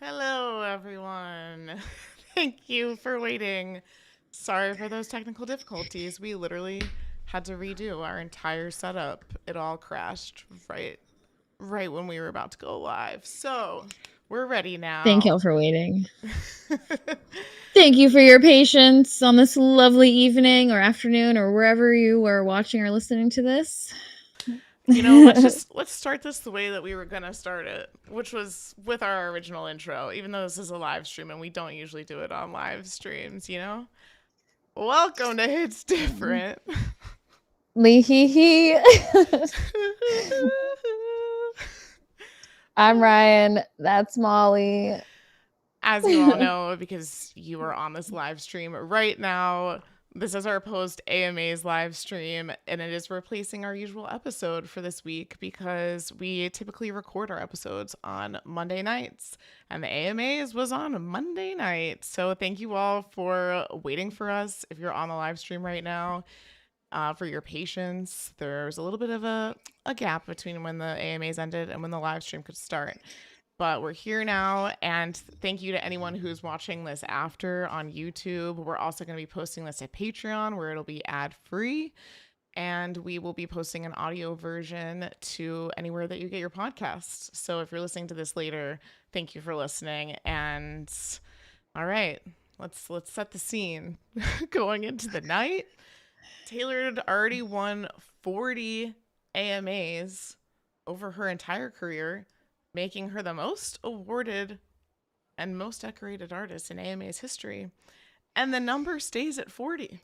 Hello, everyone. Thank you for waiting. Sorry for those technical difficulties. We literally had to redo our entire setup. It all crashed right when we were about to go live. So, we're ready Thank now. y'all for waiting. Thank you for your patience on this lovely evening or afternoon or wherever you are watching or listening to this. Let's start this the way that we were going to start it, which was with our original intro, even though this is a live stream and we don't usually do it on live streams. Welcome to It's Different. Lee hee hee. I'm Ryan. That's Molly. As you all know, because you are on this live stream right now, this is our post AMAs live stream, and it is replacing our usual episode for this week because we typically record our episodes on Monday nights, and the AMAs was on Monday night. So thank you all for waiting for us. If you're on the live stream right now, for your patience, there's a little bit of a gap between when the AMAs ended and when the live stream could start. But we're here now, and thank you to anyone who's watching this after on YouTube. We're also going to be posting this at Patreon, where it'll be ad free, and we will be posting an audio version to anywhere that you get your podcasts. So if you're listening to this later, thank you for listening. And all right, let's set the scene. Going into the night, Taylor had already won 40 AMAs over her entire career, making her the most awarded and most decorated artist in AMA's history. And the number stays at 40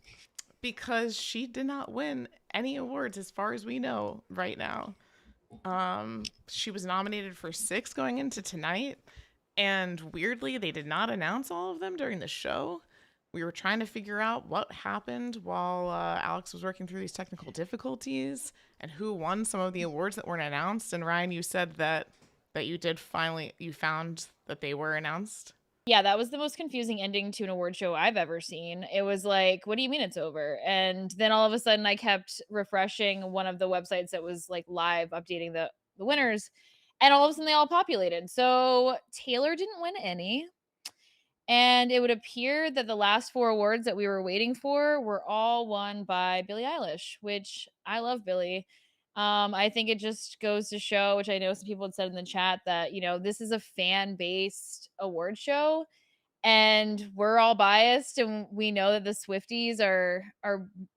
because she did not win any awards as far as we know right now. She was nominated for 6 going into tonight, and weirdly, they did not announce all of them during the show. We were trying to figure out what happened while Alex was working through these technical difficulties and who won some of the awards that weren't announced. And Ryan, you said that you found that they were announced. Yeah, that was the most confusing ending to an award show I've ever seen. It was like, what do you mean it's over? And then all of a sudden I kept refreshing one of the websites that was like live updating the winners, and all of a sudden they all populated. So Taylor didn't win any. And it would appear that the last 4 awards that we were waiting for were all won by Billie Eilish, which I love Billie. I think it just goes to show, which I know some people had said in the chat, that, this is a fan-based award show, and we're all biased, and we know that the Swifties are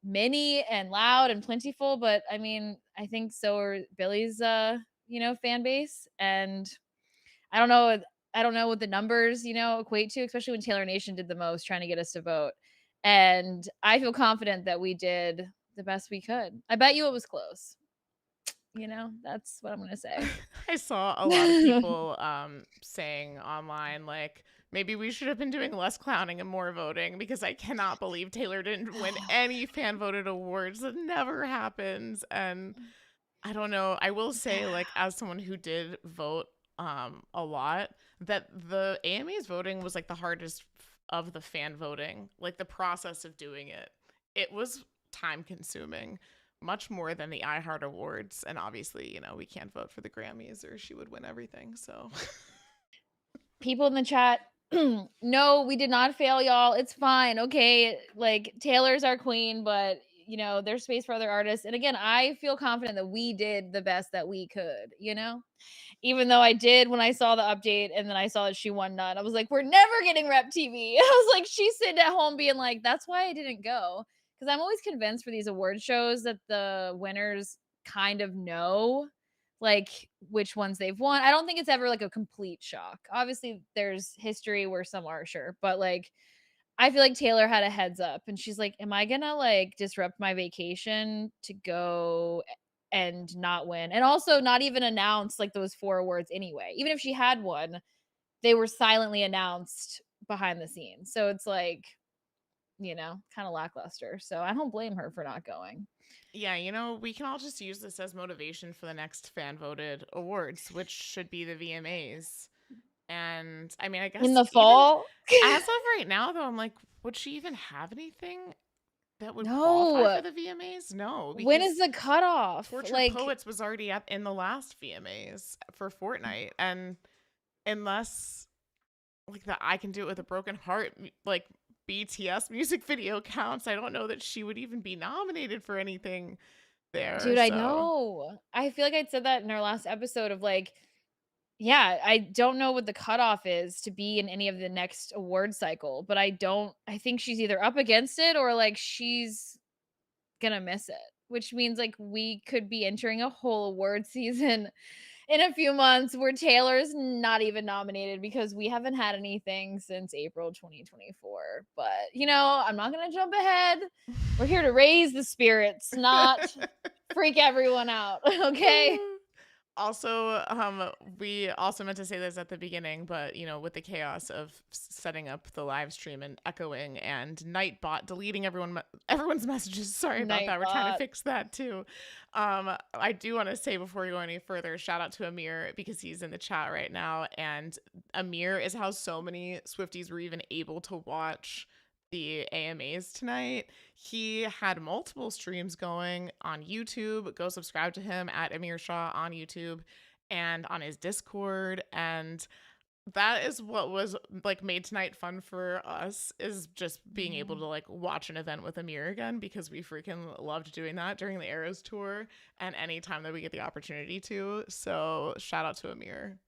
many and loud and plentiful, but I mean, I think so are Billie's fan base. And I don't know. I don't know what the numbers, equate to, especially when Taylor Nation did the most trying to get us to vote. And I feel confident that we did the best we could. I bet you it was close. That's what I'm going to say. I saw a lot of people saying online, like, maybe we should have been doing less clowning and more voting because I cannot believe Taylor didn't win any fan voted awards. That never happens. And I don't know. I will say, like, as someone who did vote a lot, that the AMA's voting was like the hardest of the fan voting. Like the process of doing it was time consuming, much more than the iHeart Awards. And obviously, we can't vote for the Grammys or she would win everything. So People in the chat, no, we did not fail, y'all. It's fine. Okay. Like, Taylor's our queen, but there's space for other artists. And again, I feel confident that we did the best that we could, even though I did, when I saw the update and then I saw that she won none, I was like, we're never getting Rep TV. I was like, she's sitting at home being like, that's why I didn't go. Because I'm always convinced for these award shows that the winners kind of know like which ones they've won. I don't think it's ever like a complete shock. Obviously, there's history where some are, sure, but like I feel like Taylor had a heads up, and she's like, am I gonna like disrupt my vacation to go and not win? And also not even announce like those 4 awards anyway. Even if she had one, they were silently announced behind the scenes. So it's like, kind of lackluster. So I don't blame her for not going. yeah, we can all just use this as motivation for the next fan voted awards, which should be the VMAs. And I mean, I In guess the even fall? as of right now, though, I'm like, would she even have anything that would qualify for No. the VMAs? No, When is because the cutoff? Tortured Like, Poets was already up in the last VMAs for Fortnite. And unless like the I Can Do It With a Broken Heart like BTS music video counts. I don't know that she would even be nominated for anything there. Dude, I So know. I feel like I said that in our last episode of like, yeah, I don't know what the cutoff is to be in any of the next award cycle, but I think she's either up against it or like she's gonna miss it, which means like we could be entering a whole award season in a few months where Taylor's not even nominated because we haven't had anything since April 2024. But, I'm not going to jump ahead. We're here to raise the spirits, not freak everyone out. Okay. Also, we also meant to say this at the beginning, but with the chaos of setting up the live stream and echoing and Nightbot deleting everyone's messages. Sorry about that. We're trying to Nightbot. fix that too. I do want to say before we go any further, shout out to Amir because he's in the chat right now, and Amir is how so many Swifties were even able to watch the AMAs tonight. He had multiple streams going on YouTube. Go subscribe to him at Amir Shah on YouTube and on his Discord. And that is what was like made tonight fun for us, is just being able to like watch an event with Amir again, because we freaking loved doing that during the Eras tour and anytime that we get the opportunity to. So shout out to Amir.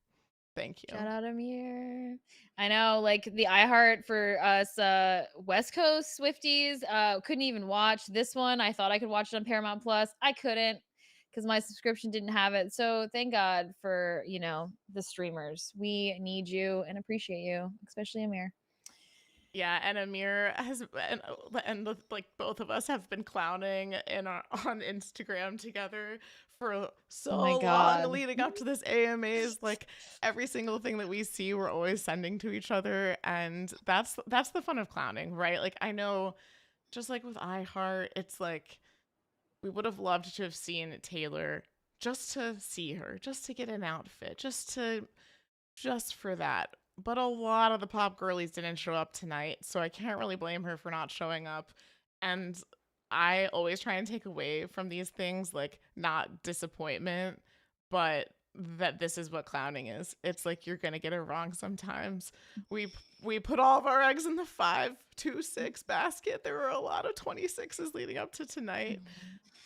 Thank you. Shout out Amir. I know, like the iHeart for us West Coast Swifties couldn't even watch this one. I thought I could watch it on Paramount Plus. I couldn't because my subscription didn't have it. So thank God for, the streamers. We need you and appreciate you, especially Amir. Yeah, and Amir has like both of us have been clowning on Instagram together for Oh so my long God. leading up to this AMAs. Like every single thing that we see, we're always sending to each other, and that's the fun of clowning, right? Like I know, just like with iHeart, it's like we would have loved to have seen Taylor just to see her, just to get an outfit, just for that. But a lot of the pop girlies didn't show up tonight, so I can't really blame her for not showing up. And I always try and take away from these things like not disappointment, but that this is what clowning is. It's like you're gonna get it wrong sometimes. We put all of our eggs in the 5-2-6 basket. There were a lot of 26s leading up to tonight.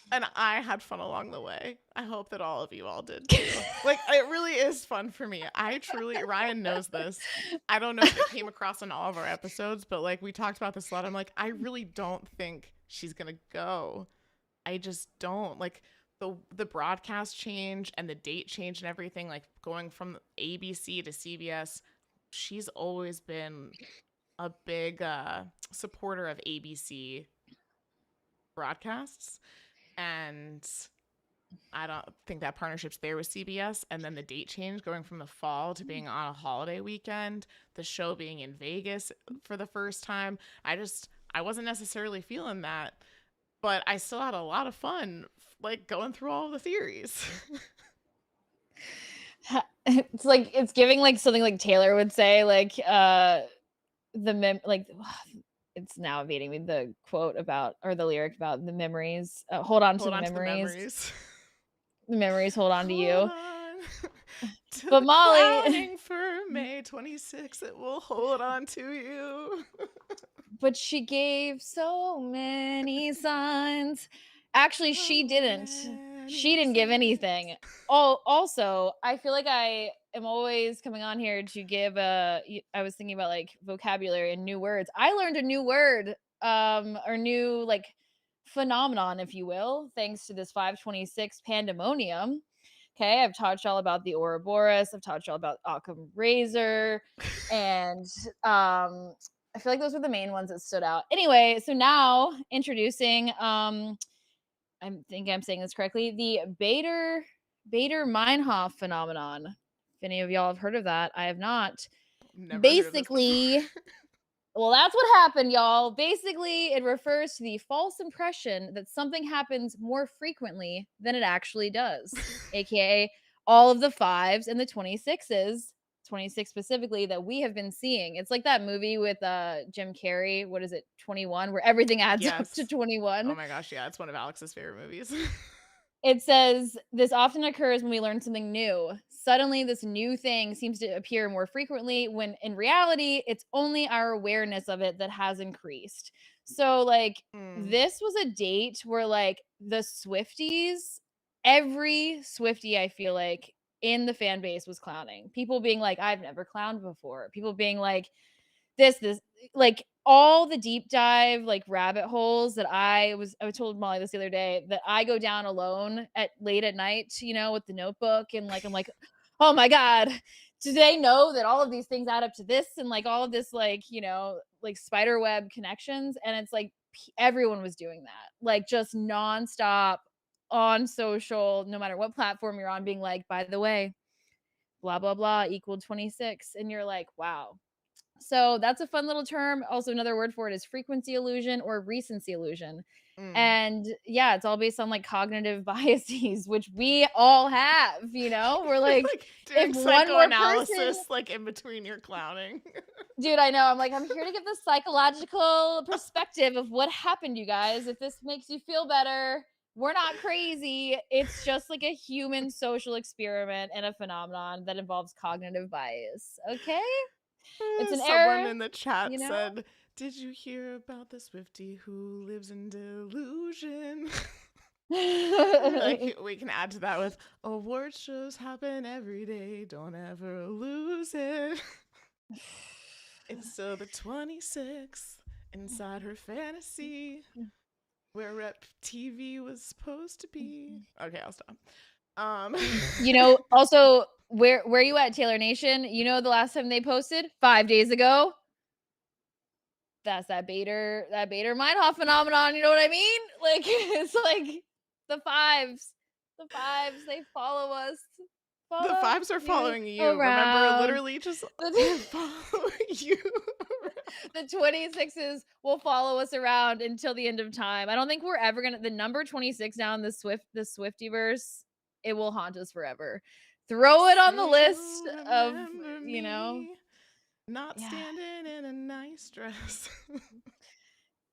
And I had fun along the way. I hope that all of you all did too. Like, it really is fun for me. Ryan knows this. I don't know if it came across in all of our episodes, but like we talked about this a lot. I'm like, I really don't think she's gonna go. I just don't. Like the broadcast change and the date change and everything, like going from ABC to CBS, she's always been a big supporter of ABC broadcasts. And I don't think that partnership's there with CBS. And then the date change going from the fall to being on a holiday weekend, the show being in Vegas for the first time. I wasn't necessarily feeling that, but I still had a lot of fun, like going through all the theories. It's like it's giving like something like Taylor would say, like it's now evading me, the quote about, or the lyric about the memories, hold on to Hold the on to the memories. memories. The memories hold on to Hold you. on to But the Molly, clowning for May 26th. It will hold on to you. but she gave so many signs. Actually, she didn't. She didn't give anything. Oh, also, I feel like I am always coming on here to give I was thinking about like vocabulary and new words. I learned a new word, or new like phenomenon, if you will, thanks to this 526 pandemonium. Okay, I've taught y'all about the Ouroboros. I've taught y'all about Occam Razor, and I feel like those were the main ones that stood out. Anyway, so now introducing, I think I'm saying this correctly, the Bader-Meinhof phenomenon. If any of y'all have heard of that, I have not. Never heard of this Basically, before. well, that's what happened, y'all. Basically, it refers to the false impression that something happens more frequently than it actually does, aka all of the 5s and the 26s, 26 specifically, that we have been seeing. It's like that movie with Jim Carrey, what is it, 21, where everything adds up to Yes. 21. Oh my gosh, yeah, it's one of Alex's favorite movies. It says, "This often occurs when we learn something new. Suddenly, this new thing seems to appear more frequently when in reality, it's only our awareness of it that has increased." So, like, Mm. this was a date where, like, the Swifties, every Swiftie, I feel like, in the fan base was clowning. People being like, "I've never clowned before." People being like, this like all the deep dive like rabbit holes that I told Molly this the other day that I go down alone at late at night, you know, with the notebook and like I'm like, "Oh my god, do they know that all of these things add up to this and like all of this like, you know, like spider web connections?" And it's like everyone was doing that. Like just nonstop on social, no matter what platform you're on being like, "By the way, blah blah blah equaled 26." And you're like, "Wow." So that's a fun little term. Also, another word for it is frequency illusion or recency illusion. Mm. And yeah, it's all based on like cognitive biases, which we all have, you know? We're You're like, like if doing one more person, psychoanalysis like in between your clowning. dude, I know. I'm like, I'm here to give the psychological perspective of what happened, you guys. If this makes you feel better, we're not crazy. It's just like a human social experiment and a phenomenon that involves cognitive bias. Okay? It's an Someone error, in the chat you know? said, "Did you hear about the Swifty who lives in delusion?" Like we can add to that with award shows happen every day. Don't ever lose it. It's still the 26th inside her fantasy where Rep TV was supposed to be. Okay, I'll stop. Um You know, also, where you at, Taylor Nation? You know the last time they posted? 5 days ago? That's that Bader Meinhof phenomenon, you know what I mean? Like, it's like the fives. The fives, they follow us. the Follow fives are you following you. Remember, around. literally just The follow you. the 26s will follow us around until the end of time. I don't think we're ever gonna the number 26 down the Swiftyverse, it will haunt us forever. Throw it on the Say list you'll of, remember you know, me not yeah. standing in a nice dress.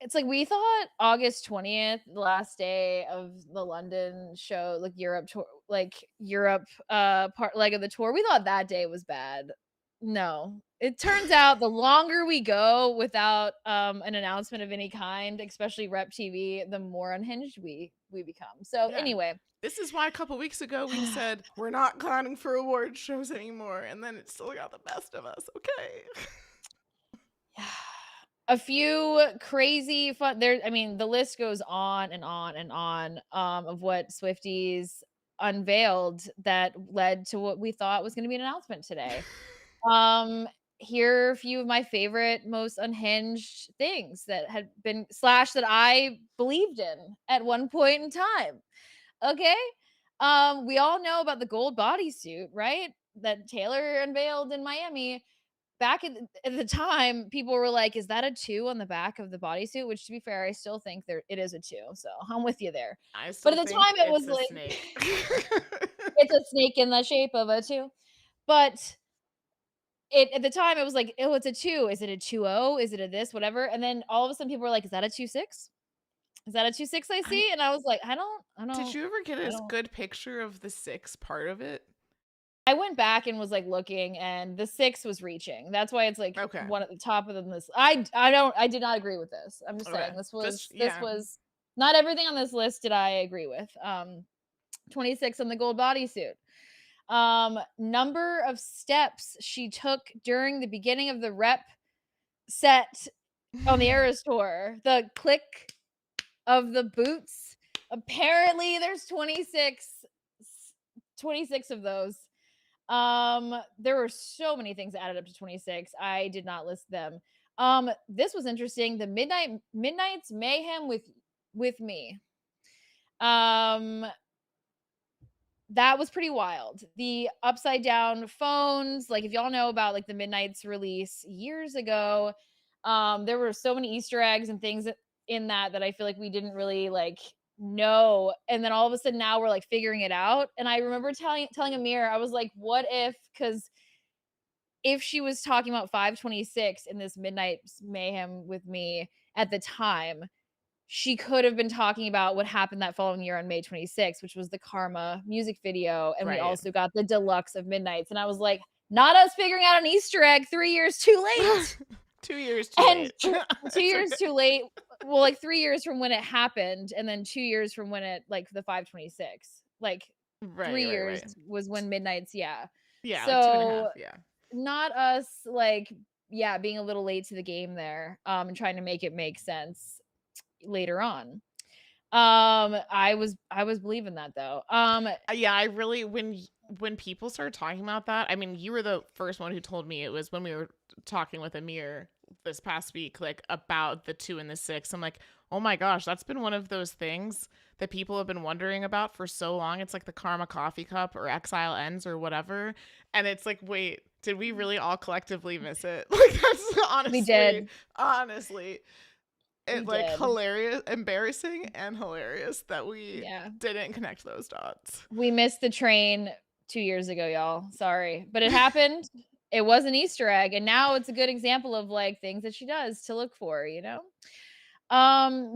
It's like we thought August 20th, the last day of the London show, like Europe tour, like Europe part leg of the tour, we thought that day was bad. No. It turns out the longer we go without an announcement of any kind, especially Rep TV, the more unhinged we become. So Yeah. anyway, This is why a couple weeks ago we said we're not clowning for award shows anymore, and then it still got the best of us. Okay. a few crazy fun there. I mean, the list goes on and on and on of what Swifties unveiled that led to what we thought was going to be an announcement today. Um, Here are a few of my favorite, most unhinged things that had been slash that I believed in at one point in time. Okay. We all know about the gold bodysuit, right? That Taylor unveiled in Miami. Back at the time, people were like, "Is that a 2 on the back of the bodysuit?" Which, to be fair, I still think there it is a 2, so I'm with you there. I But still at the think time, it was it's a like snake. it's a snake in the shape of a 2. But it at the time, it was like, "Oh, it's a 2. Is it a 2-0? Is it a this, whatever?" And then all of a sudden, people were like, "Is that a 2-6? Is that a 2-6 I I see?" And I was like, did you ever get I a don't." good picture of the six part of it? I went back and was, like, looking, and the 6 was reaching. That's why it's, like, Okay. one at the top of the list. I did not agree with this. I'm just Okay. saying Just this yeah. was not everything on this list did I agree with. 26 on the gold bodysuit. Number of steps she took during the beginning of the rep set on the Eras tour. The click of the boots. Apparently, there's 26 of those. There were so many things that added up to 26. I did not list them. This was interesting. The Midnight's Mayhem with me. Um, that was pretty wild. The upside down phones, like if y'all know about like the Midnight's release years ago, there were so many Easter eggs and things in that I feel like we didn't really like know. And then all of a sudden now we're like figuring it out. And I remember telling Amir, I was like, what because if she was talking about 526 in this Midnight Mayhem with me at the time, she could have been talking about what happened that following year on May 26th, which was the Karma music video. And we Right. also got the deluxe of Midnights. And I was like, not us figuring out an Easter egg 3 years too late. 2 years too And late. 2 years too late. Well, like 3 years from when it happened, and then 2 years from when it, like, the 526. Like Right, 3 years right. was when Midnights, yeah. Yeah, like 2.5, So yeah. not us, like, yeah, being a little late to the game there, and trying to make it make sense later on. I was believing that though. Yeah, I really when people started talking about that, I mean, you were the first one who told me. It was when we were talking with Amir this past week, like about the 2 and the 6. I'm like, oh my gosh, that's been one of those things that people have been wondering about for so long. It's like the Karma Coffee Cup or Exile Ends or whatever. And it's like, wait, did we really all collectively miss it? Like that's we did. honestly, We it like did. hilarious, embarrassing and hilarious that we Yeah. didn't connect those dots. We missed the train 2 years ago, y'all. Sorry. But it happened. It was an Easter egg, and now it's a good example of, like, things that she does to look for, you know?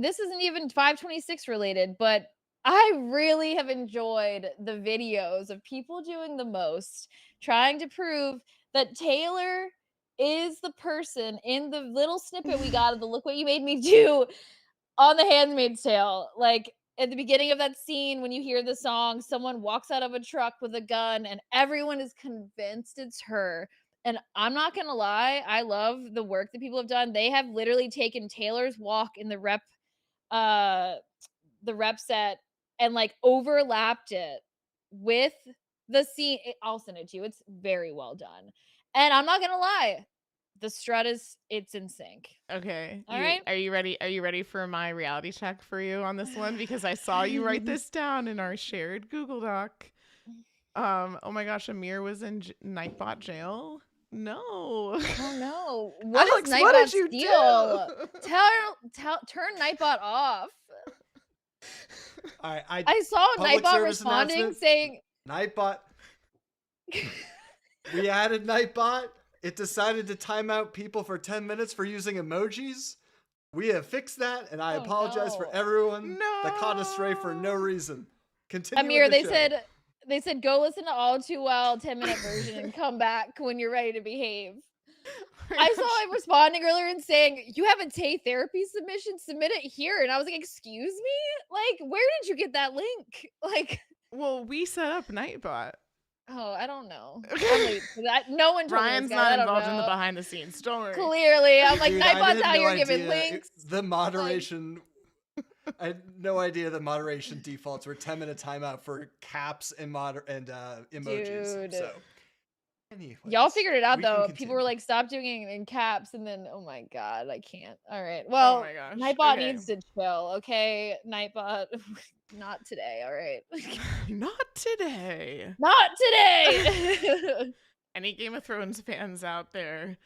This isn't even 526 related, but I really have enjoyed the videos of people doing the most, trying to prove that Taylor is the person in the little snippet we got of the "Look What You Made Me Do" on The Handmaid's Tale. Like, at the beginning of that scene, when you hear the song, someone walks out of a truck with a gun, and everyone is convinced it's her. And I'm not gonna lie, I love the work that people have done. They have literally taken Taylor's walk in uh, the rep set and, like, overlapped it with the scene. I'll send it to you. It's very well done. And I'm not gonna lie, the strut it's in sync. Okay. All right. Are you ready? Are you ready for my reality check for you on this one? Because I saw you write this down in our shared Google Doc. Oh my gosh, Amir was in Nightbot jail. No. Oh no. What Alex, is what Nightbot did you steal? do? Turn Nightbot off. All right, I saw public Nightbot service responding announcement. saying Nightbot. We added Nightbot. It decided to time out people for 10 minutes for using emojis. We have fixed that, and I Oh, apologize for no. everyone that caught us stray for no reason. Continue Amir, with the show. they said go listen to All Too Well 10-minute version and come back when you're ready to behave. I saw him responding earlier and saying, "You have a Tay Therapy submission, submit it here." And I was like, "Excuse me? Like, where did you get that link?" Like, Well, we set up Nightbot. oh, I don't know. I'm late for that. No one told me Ryan's this, guys. I not don't involved in the know. behind the scenes. Don't worry. Clearly, I'm like, Dude, I Nightbot's had out no here giving idea links. the moderation. I had no idea the moderation defaults were 10-minute timeout for caps and emojis. Dude. So, anyways, Y'all figured it out we can though. continue. People were like, "Stop doing it in caps," and then, oh my god, I can't. All right, Oh well, my gosh. Nightbot Okay. needs to chill, okay? Nightbot, not today. All right, Not today. not today. Any Game of Thrones fans out there?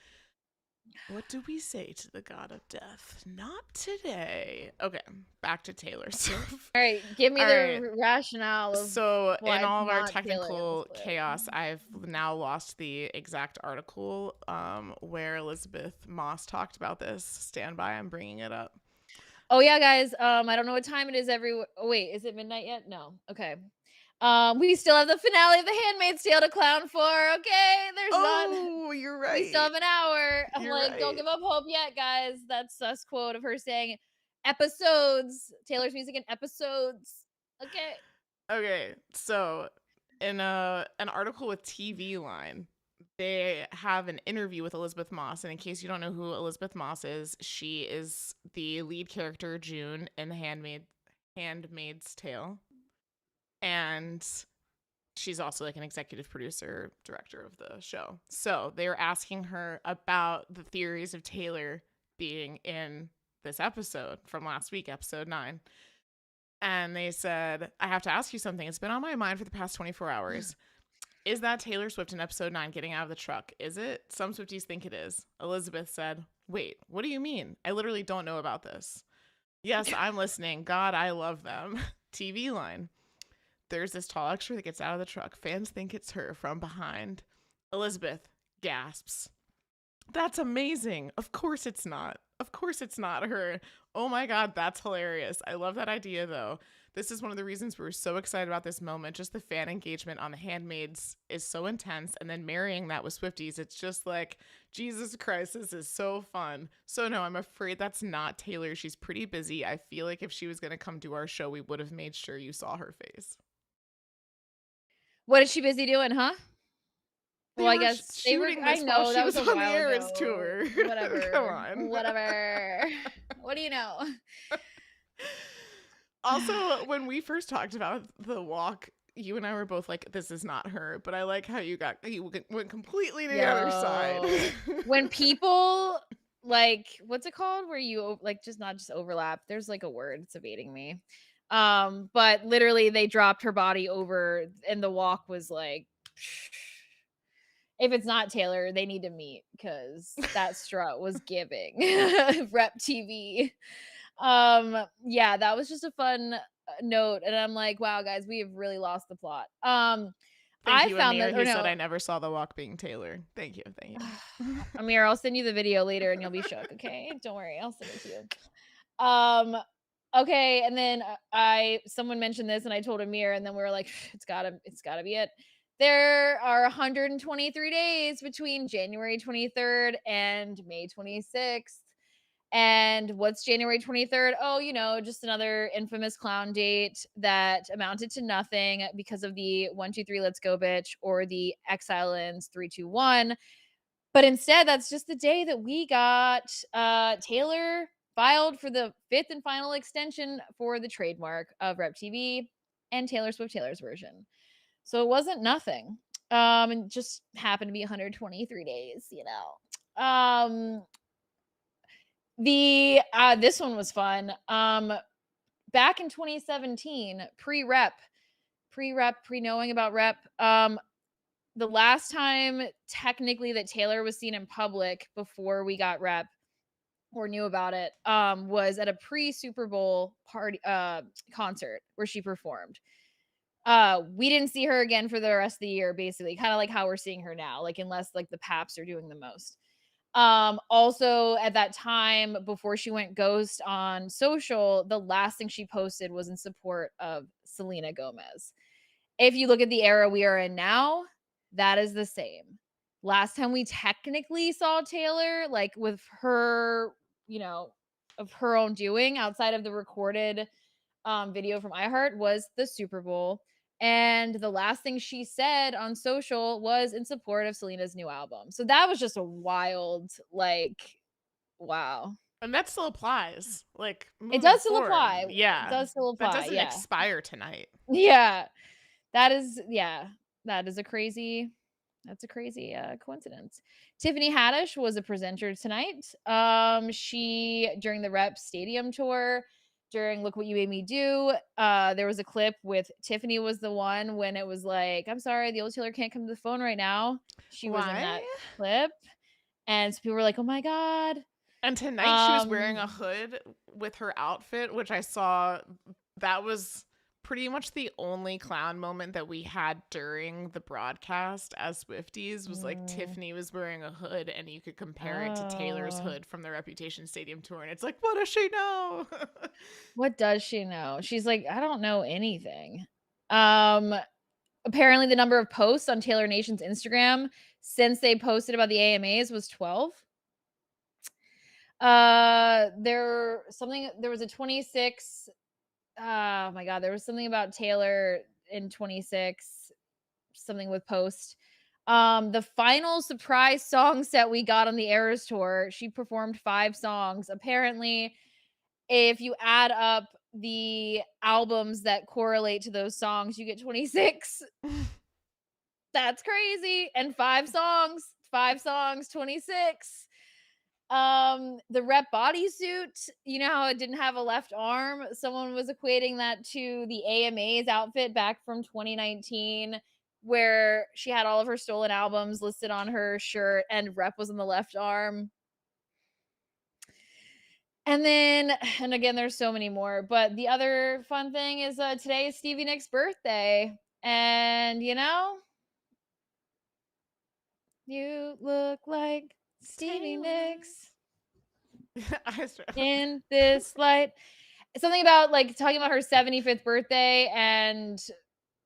What do we say to the god of death? Not today. Okay, back to Taylor Swift. All right, give me All the right. rationale of So, why in it's all of our not Taylor in technical this clip. chaos, I've now lost the exact article where Elizabeth Moss talked about this. Stand by, I'm bringing it up. Oh yeah, guys. I don't know what time it is. Oh wait, is it midnight yet? No. Okay. We still have the finale of The Handmaid's Tale to clown for. Okay, there's not. Oh, you're right. We still have an hour. I'm You're like, don't right. give up hope yet, guys. That's Sus quote of her saying episodes. Taylor's music in episodes. Okay. Okay, so in an article with TV Line, they have an interview with Elizabeth Moss. And in case you don't know who Elizabeth Moss is, she is the lead character June in The Handmaid's Tale. And she's also like an executive producer, director of the show. So they were asking her about the theories of Taylor being in this episode from last week, episode 9. And they said, I have to ask you something. It's been on my mind for the past 24 hours. Is that Taylor Swift in episode 9 getting out of the truck? Is it? Some Swifties think it is. Elizabeth said, wait, what do you mean? I literally don't know about this. Yes, I'm listening. God, I love them. TV Line. There's this tall extra that gets out of the truck. Fans think it's her from behind. Elizabeth gasps. That's amazing. Of course it's not. Of course it's not her. Oh my God, that's hilarious. I love that idea though. This is one of the reasons we're so excited about this moment. Just the fan engagement on The Handmaids is so intense. And then marrying that with Swifties, it's just like, Jesus Christ, this is so fun. So, no, I'm afraid that's not Taylor. She's pretty busy. I feel like if she was going to come to our show, we would have made sure you saw her face. What is she busy doing, huh? They Well, I were guess they were. shooting I this while know she that was was a on the while Eras ago. tour. Whatever. Come on. Whatever. What do you know? Also, when we first talked about the walk, you and I were both like, "This is not her." But I like how you went completely to the other side. When people like, what's it called? Where you like just not just overlap. There's like a word. It's evading me. But literally they dropped her body over, and the walk was like. If it's not Taylor, they need to meet because that strut was giving rep TV. Yeah, that was just a fun note, and I'm like, wow, guys, we have really lost the plot. Thank I you, found Amir, that, or who said no, I never saw the walk being Taylor. Thank you, thank you. Amir, I'll send you the video later, and you'll be shook. Okay, don't worry, I'll send it to you. Okay, and then someone mentioned this, and I told Amir, and then we were like, it's gotta be it. There are 123 days between January 23rd and May 26th. And what's January 23rd? Oh, just another infamous clown date that amounted to nothing because of the 123 Let's Go Bitch or the X Islands 321. But instead, that's just the day that we got Taylor filed for the 5th and final extension for the trademark of Rep TV and Taylor Swift Taylor's version. So it wasn't nothing. And just happened to be 123 days, This one was fun. Back in 2017, pre-knowing about rep, the last time technically that Taylor was seen in public before we got rep or knew about it, was at a pre-Super Bowl party concert where she performed. We didn't see her again for the rest of the year, basically, kind of like how we're seeing her now, like unless like the Paps are doing the most. Also at that time, before she went ghost on social, the last thing she posted was in support of Selena Gomez. If you look at the era we are in now, that is the same. Last time we technically saw Taylor, like with her, of her own doing outside of the recorded video from iHeart, was the Super Bowl. And the last thing she said on social was in support of Selena's new album. So that was just a wild, like, wow. And that still applies. Like, It does still forward. apply. Yeah. It does still apply. That doesn't yeah. expire tonight. Yeah. That is a crazy coincidence. Tiffany Haddish was a presenter tonight. She, during the Rep Stadium tour, during Look What You Made Me Do, there was a clip with Tiffany was the one when it was like, I'm sorry, the old Taylor can't come to the phone right now. She was in that clip. And so people were like, oh my God. And tonight she was wearing a hood with her outfit, which I saw. That was pretty much the only clown moment that we had during the broadcast as Swifties, was like Tiffany was wearing a hood, and you could compare it to Taylor's hood from the Reputation Stadium tour, and it's like, what does she know? What does she know? She's like, I don't know anything. Apparently the number of posts on Taylor Nation's Instagram since they posted about the AMAs was 12. There was a 26. Oh my God, there was something about Taylor in 26, something with post. The final surprise song set we got on the Eras tour, she performed 5 songs. Apparently, if you add up the albums that correlate to those songs, you get 26. That's crazy. And 5 songs, 26. The Rep bodysuit, you know how it didn't have a left arm? Someone was equating that to the AMA's outfit back from 2019, where she had all of her stolen albums listed on her shirt and Rep was on the left arm. And again, there's so many more, but the other fun thing is today is Stevie Nicks' birthday. And you look like Stevie Nicks I swear. in this light. Something about like talking about her 75th birthday and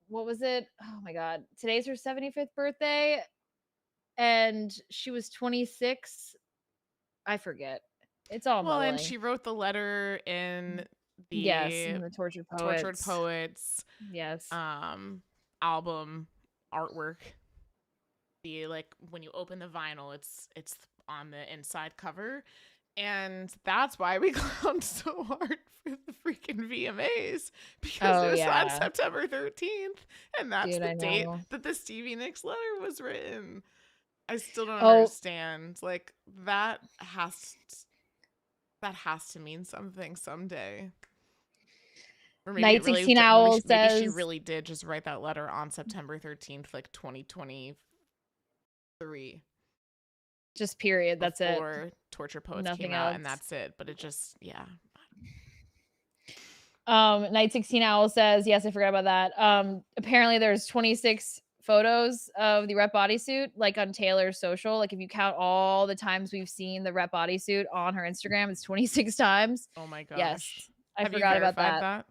what was it? Oh my God. Today's her 75th birthday and she was 26. I forget. It's all Well, and muddling. she wrote the letter in Yes, the and the Tortured Tortured Poets. Poets Yes. album artwork. The like when you open the vinyl, it's on the inside cover. And that's why we clowned so hard for the freaking VMAs, because Oh it was on yeah. September 13th, and that's Dude, the I date know. that the Stevie Nicks letter was written. I still don't Oh, understand. Like that has to mean something someday. Or maybe it Night really 16 Owl maybe she says really did just write that letter on September 13th, like 2023, just period. That's it. before Torture Poets Nothing came out, else. and that's it. But it just, yeah. Night 16 Owl says, yes, I forgot about that. Apparently there's 26 photos of the rep bodysuit, like on Taylor's social. Like if you count all the times we've seen the rep bodysuit on her Instagram, it's 26 times. Oh my gosh. Yes, I Have you forgot about verified that. that?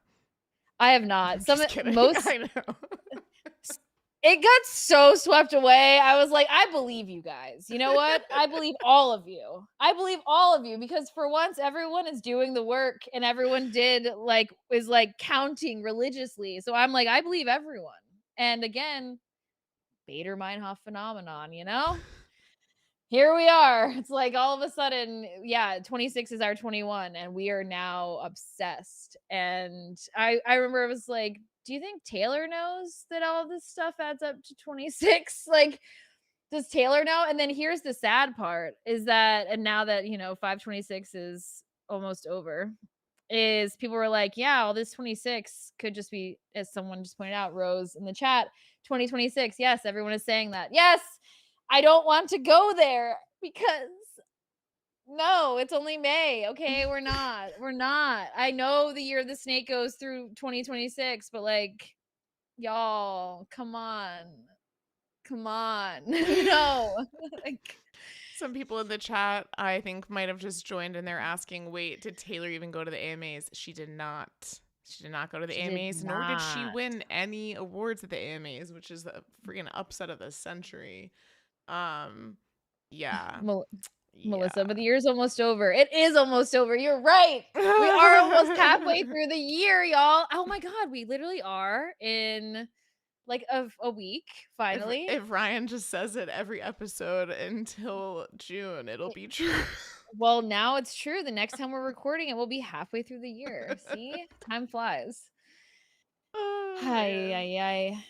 I have not. I'm Some just kidding. most I know. it got so swept away. I was like, I believe you guys. You know what? I believe all of you. I believe all of you because for once everyone is doing the work and everyone is counting religiously. So I'm like, I believe everyone. And again, Bader Meinhof phenomenon, you know? Here we are. It's like all of a sudden, yeah, 26 is our 21 and we are now obsessed. And I remember it was like, do you think Taylor knows that all this stuff adds up to 26? Like, does Taylor know? And then here's the sad part is that, and now that, 526 is almost over, is people were like, yeah, all this 26 could just be, as someone just pointed out, Rose in the chat, 2026. Yes, everyone is saying that. Yes, I don't want to go there because no, it's only May. Okay, we're not. We're not. I know the year of the snake goes through 2026, but like, y'all, come on. Come on. No. Like, Some people in the chat, I think, might have just joined and they're asking, wait, did Taylor even go to the AMAs? She did not. She did not go to the she did AMAs, nor did she not. win any awards at the AMAs, which is the freaking upset of the century. Yeah. Melissa, Yeah. but the year's almost over. It is almost over. You're right. We are almost halfway through the year, y'all. Oh my God, we literally are in like a week, finally. If Ryan just says it every episode until June, it'll be true. Well, now it's true. The next time we're recording it, we'll be halfway through the year. See? Time flies. Oh, Hi, man. hi.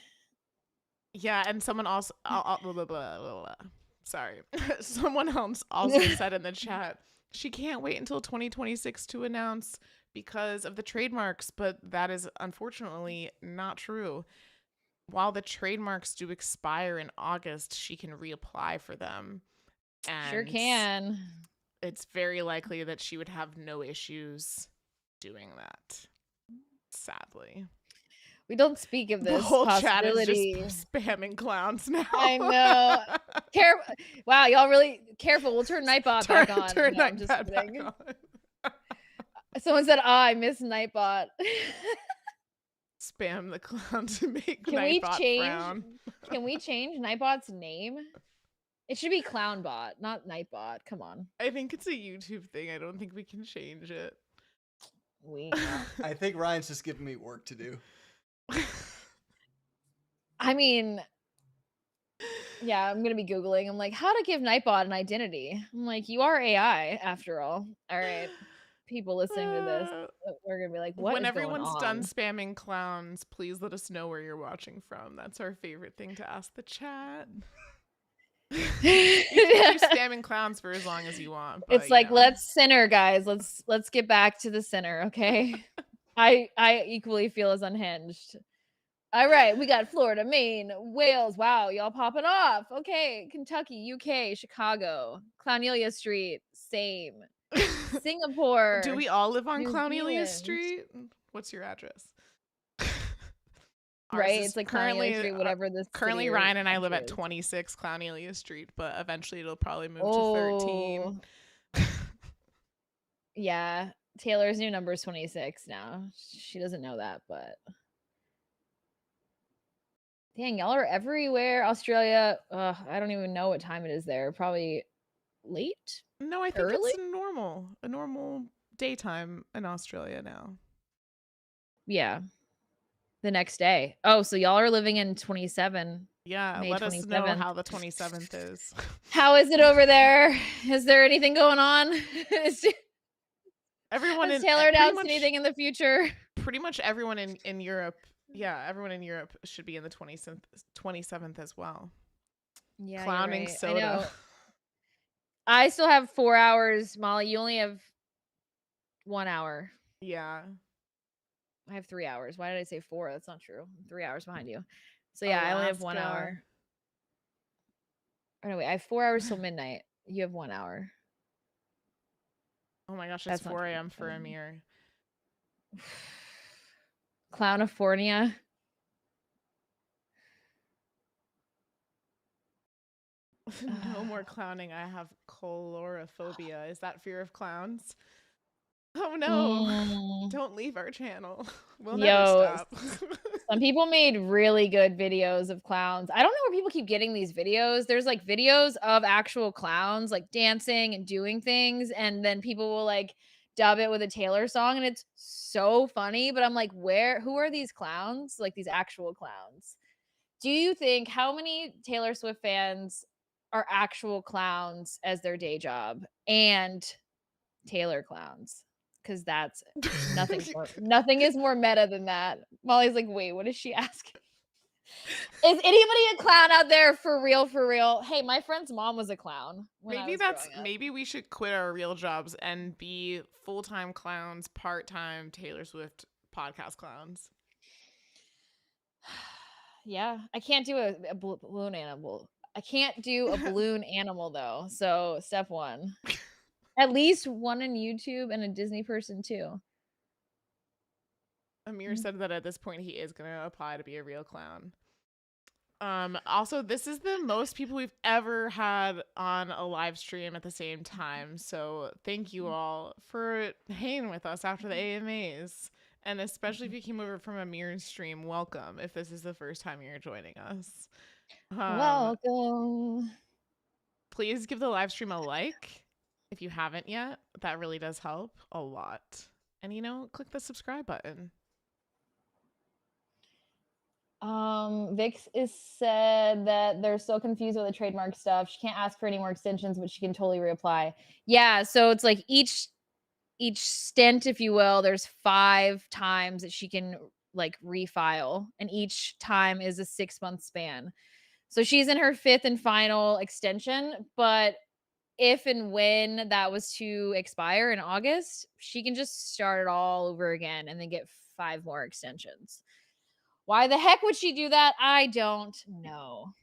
Yeah, and someone also blah, blah, blah, blah. Sorry. Someone else also said in the chat, she can't wait until 2026 to announce because of the trademarks, but that is unfortunately not true. While the trademarks do expire in August, she can reapply for them. And Sure can. it's very likely that she would have no issues doing that. Sadly. We don't speak of this The whole chat is possibility. just spamming clowns now. I know. Wow, y'all really careful. We'll turn Nightbot back on. Turn No, I'm Nightbot just back kidding. on. Someone said, I miss Nightbot. Spam the clown to make Can we Nightbot change? frown. Can we change Nightbot's name? It should be Clownbot, not Nightbot. Come on. I think it's a YouTube thing. I don't think we can change it. I think Ryan's just giving me work to do. I mean, yeah, I'm gonna be Googling. I'm like, how to give Nightbot an identity. I'm like, you are AI after all. All right. People listening to this, we're gonna be like, what when is going everyone's on? done spamming clowns, please let us know where you're watching from. That's our favorite thing to ask the chat. You can keep spamming clowns for as long as you want. But, It's like, let's center, guys. Let's get back to the center, okay? I equally feel as unhinged. All right, we got Florida, Maine, Wales. Wow, y'all popping off. Okay, Kentucky, UK, Chicago, Clownelia Street, same. Singapore. Do we all live on New Clownelia Zealand. Street? What's your address? Ours right? is It's like Clownelia Street, currently whatever the currently city or Ryan and I live country at is. 26 Clownelia Street, but eventually it'll probably move to 13. Oh, yeah. Taylor's new number is 26 now. She doesn't know that, but dang, y'all are everywhere. Australia, I don't even know what time it is there. Probably late? No, I think Early? it's a normal daytime in Australia now. Yeah. The next day. Oh, so y'all are living in 27, Yeah, May let us know 27th. how the 27th is. How is it over there? Is there anything going on? Everyone Has in Taylor announced anything in the future? pretty much everyone in Europe, yeah, everyone in Europe should be in the 27th as well. Yeah, you're Clowning right. I soda. know. I still have 4 hours. Molly, you only have 1 hour. Yeah. I have 3 hours. Why did I say 4? That's not true. I'm 3 hours behind you. So yeah, I only have 1 Alaska. hour. Oh, no, wait, I have 4 hours till midnight. You have 1 hour. Oh my gosh, it's That's not 4 true. a.m. for Amir. Clownifornia. No more clowning. I have colorophobia. Is that fear of clowns? Oh no. Mm. Don't leave our channel. We'll never Yo, stop. some people made really good videos of clowns. I don't know where people keep getting these videos. There's like videos of actual clowns like dancing and doing things, and then people will like dub it with a Taylor song, and it's so funny. But I'm like, who are these clowns? Like these actual clowns. Do you think how many Taylor Swift fans are actual clowns as their day job and Taylor clowns? Because that's nothing is more meta than that. Molly's like, wait, what is she asking? Is anybody a clown out there for real? For real? Hey, my friend's mom was a clown when I was growing up. Maybe we should quit our real jobs and be full-time clowns, part-time Taylor Swift podcast clowns. Yeah, I can't do a balloon animal. I can't do a balloon animal though. So step 1. At least one in YouTube and a Disney person too. Amir said that at this point he is going to apply to be a real clown. Also, this is the most people we've ever had on a live stream at the same time. So thank you all for hanging with us after the AMAs. And especially if you came over from Amir's stream, welcome if this is the first time you're joining us. Welcome. Please give the live stream a like if you haven't yet. That really does help a lot. And, click the subscribe button. Vix is said that they're so confused with the trademark stuff. She can't ask for any more extensions, but she can totally reapply. Yeah, so it's like each stint, if you will, there's 5 times that she can like refile, and each time is a 6-month span. So she's in her 5th and final extension, but if and when that was to expire in August, she can just start it all over again and then get 5 more extensions. Why the heck would she do that? I don't know.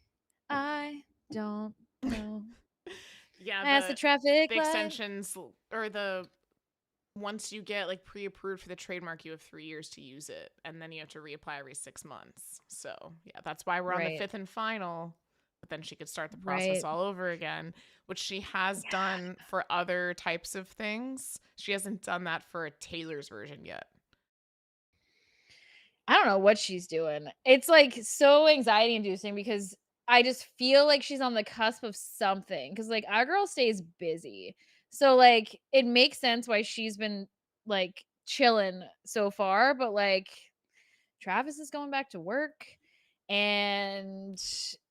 I don't know. Yeah, That's the traffic the light. extensions, or once you get like pre-approved for the trademark, you have 3 years to use it, and then you have to reapply every 6 months. So yeah, that's why we're on the 5th and final. But then she could start the process all over again, which she has done for other types of things. She hasn't done that for a Taylor's version yet. I don't know what she's doing. It's like so anxiety inducing because I just feel like she's on the cusp of something. Cause like our girl stays busy. So like it makes sense why she's been like chilling so far. But like Travis is going back to work. And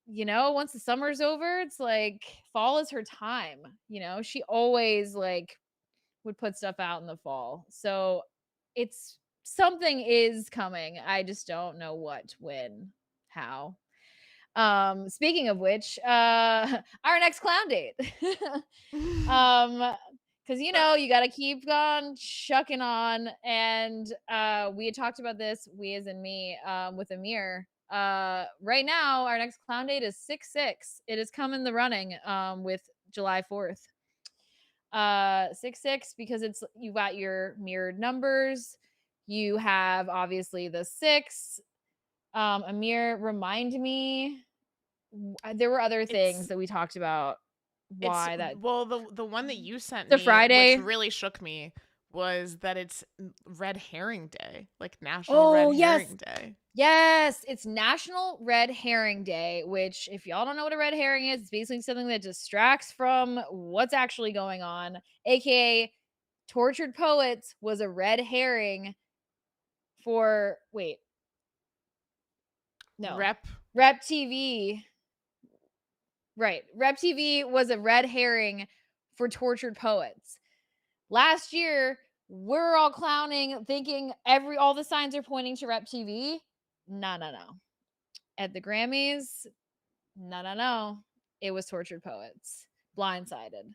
once the summer's over, it's like fall is her time. She always like would put stuff out in the fall. So it's something is coming. I just don't know what, when, how. Speaking of which, our next clown date. Because you got to keep on chucking on. And we had talked about this, we as in me, with Amir. Right now, our next clown date is 6/6. It is come in the running with July 4th. 6/6 because you got your mirrored numbers. You have obviously the 6, Amir, remind me. There were other things It's that we talked about. it's Why that well, the one that you sent the me, which Friday? really shook me, was that it's Red Herring Day, like National Red Oh yes, Herring Day. yes, it's National Red Herring Day. Which, if y'all don't know what a red herring is, it's basically something that distracts from what's actually going on. AKA, Tortured Poets was a red herring for no Rep Rep TV. Right. Rep TV was a red herring for Tortured Poets. Last year, we're all clowning, thinking all the signs are pointing to Rep TV. No. At the Grammys, no. It was Tortured Poets. Blindsided.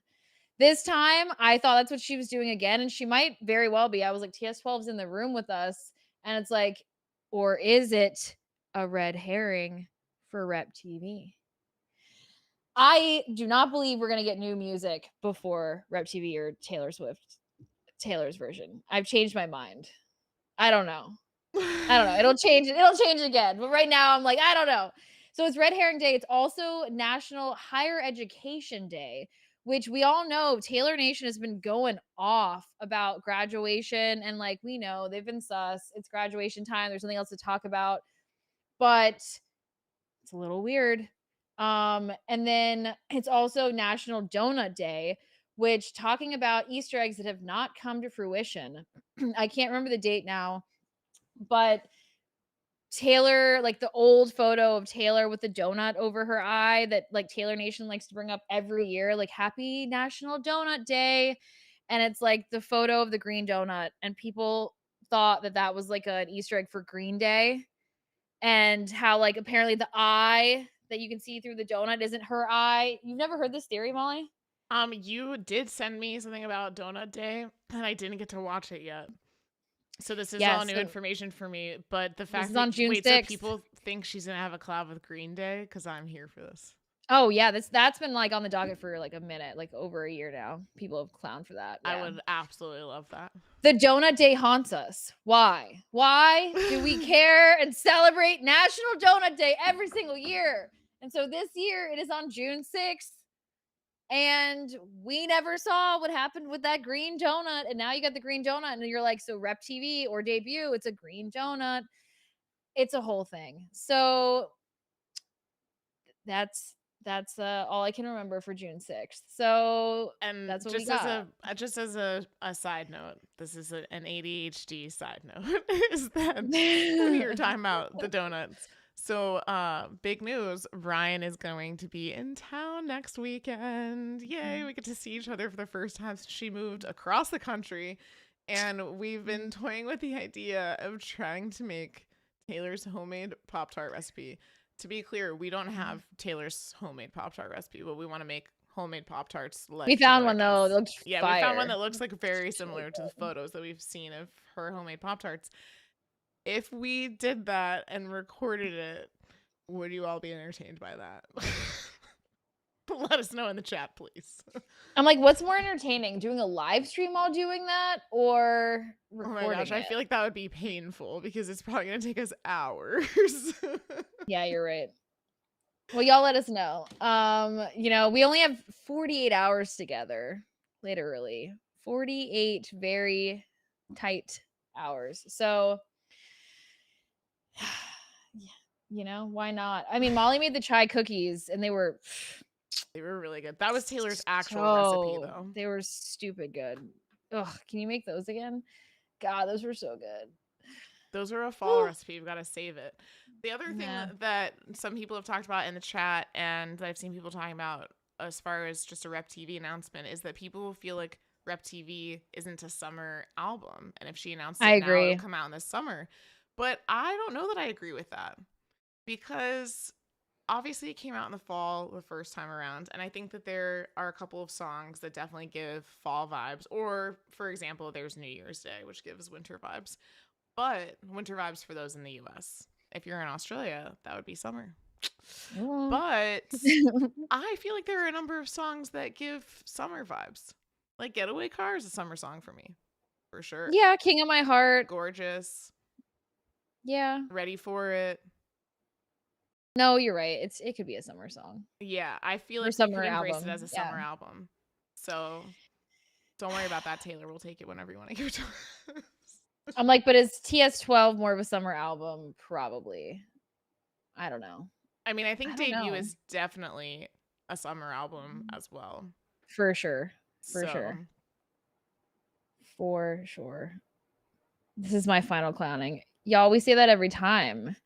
This time, I thought that's what she was doing again, and she might very well be. I was like, TS12's in the room with us, and it's like, or is it a red herring for Rep TV? I do not believe we're going to get new music before Rep TV or Taylor's version. I've changed my mind. I don't know. It'll change again. But right now I'm like, I don't know. So it's Red Herring Day. It's also National Higher Education Day, which we all know Taylor Nation has been going off about graduation. And like, we know they've been sus. It's graduation time. There's something else to talk about. But it's a little weird. And then it's also National Donut Day, which, talking about Easter eggs that have not come to fruition. I can't remember the date now, but Taylor, like the old photo of Taylor with the donut over her eye that like Taylor Nation likes to bring up every year, like Happy National Donut Day. And it's like the photo of the green donut. And people thought that that was like an Easter egg for Green Day. And how like apparently the eye that you can see through the donut isn't her eye. You've never heard this theory, Molly? You did send me something about Donut Day, and I didn't get to watch it yet. So this is all Yes. new information for me. But the This fact is that on June wait, 6th. so people think she's gonna have a collab with Green Day, because I'm here for this. Oh yeah, that's been like on the docket for like a minute, like over a year now. People have clowned for that. Yeah. I would absolutely love that. The Donut Day haunts us. Why? Why do we care and celebrate National Donut Day every single year? And so this year it is on June 6th. And we never saw what happened with that green donut. And now you got the green donut, and you're like, so Rep TV or debut, it's a green donut. It's a whole thing. So that's all I can remember for June 6th. So And that's what just we got. just as a side note, this is an ADHD side note, is that when you're talking about the donuts. So big news, Ryan is going to be in town next weekend. Yay, we get to see each other for the first time since she moved across the country. And we've been toying with the idea of trying to make Taylor's homemade Pop-Tart recipe. To be clear, we don't have Taylor's homemade Pop-Tart recipe, but we want to make homemade Pop-Tarts like We found Taylor one though. It does. looks Yeah, fire. we found one that looks like very It's really similar to the good. photos that we've seen of her homemade Pop-Tarts. If we did that and recorded it, would you all be entertained by that? Let us know in the chat, please. I'm like, what's more entertaining, doing a live stream while doing that or Oh recording my gosh, I it? feel like that would be painful because it's probably going to take us hours. Yeah, you're right. Well, y'all let us know. We only have 48 hours together, literally 48 very tight hours. So, why not? I mean, Molly made the chai cookies and they were really good. That was Taylor's actual recipe, though. They were stupid good. Ugh, can you make those again? God, those were so good. Those are a fall recipe. You've got to save it. The other thing Nah. that some people have talked about in the chat, and that I've seen people talking about as far as just a Rep TV announcement, is that people feel like Rep TV isn't a summer album, and if she announced it now, it'll come out in the summer. But I don't know that I agree with that, because obviously it came out in the fall the first time around, and I think that there are a couple of songs that definitely give fall vibes. Or, for example, there's New Year's Day, which gives winter vibes. But winter vibes for those in the US. If you're in Australia, that would be summer. But I feel like there are a number of songs that give summer vibes. Like Getaway Car is a summer song for me, for sure. Yeah, King of My Heart. Gorgeous. Yeah. Ready for It. No, you're right. It could be a summer song Yeah, I feel or like they could summer embrace it as album. a Yeah. summer album. So don't worry about that, Taylor. We'll take it whenever you want to give it to us. I'm like, but is TS12 more of a summer album? Probably. I don't know. I mean, I I think don't Debut know. is definitely a summer album as well. For sure. For So sure. For sure. This is my final clowning. Y'all, we say that every time.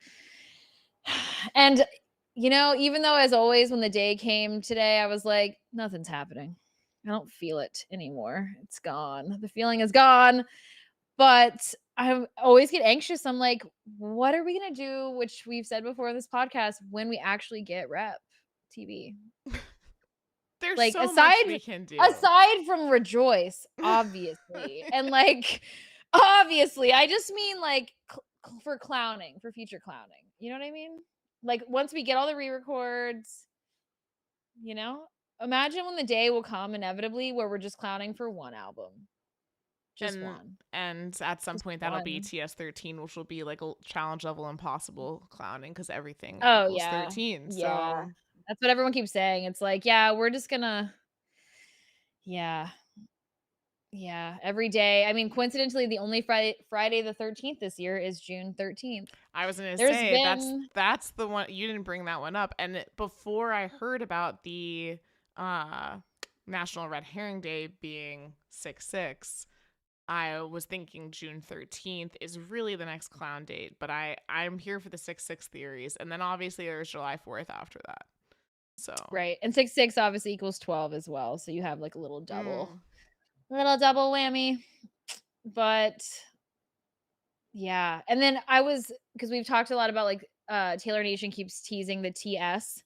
And, even though, as always, when the day came today, I was like, nothing's happening. I don't feel it anymore. It's gone. The feeling is gone. But I always get anxious. I'm like, what are we going to do? Which we've said before in this podcast, when we actually get rep TV. there's Like, so much we can do. aside from rejoice, obviously. And like, obviously, I just mean like for clowning, for future clowning. You know what I mean? Like, once we get all the re-records, imagine when the day will come inevitably where we're just clowning for one album. Just one. And at some Just point that'll be one. TS13, which will be like a challenge level impossible clowning because everything Oh, equals yeah. 13. Yeah. So That's what everyone keeps saying. It's like, yeah, we're just gonna, yeah. Yeah, every day. I mean, coincidentally, the only Friday the 13th this year is June 13th. I was gonna There's say been that's the one. You didn't bring that one up. And before I heard about the National Red Herring Day being 6/6, I was thinking June 13th is really the next clown date. But I'm here for the 6/6 theories, and then obviously there's July 4th after that. So right, and 6 obviously equals 12 as well, so you have like a little double whammy. But yeah, and then because we've talked a lot about like Taylor Nation keeps teasing the TS.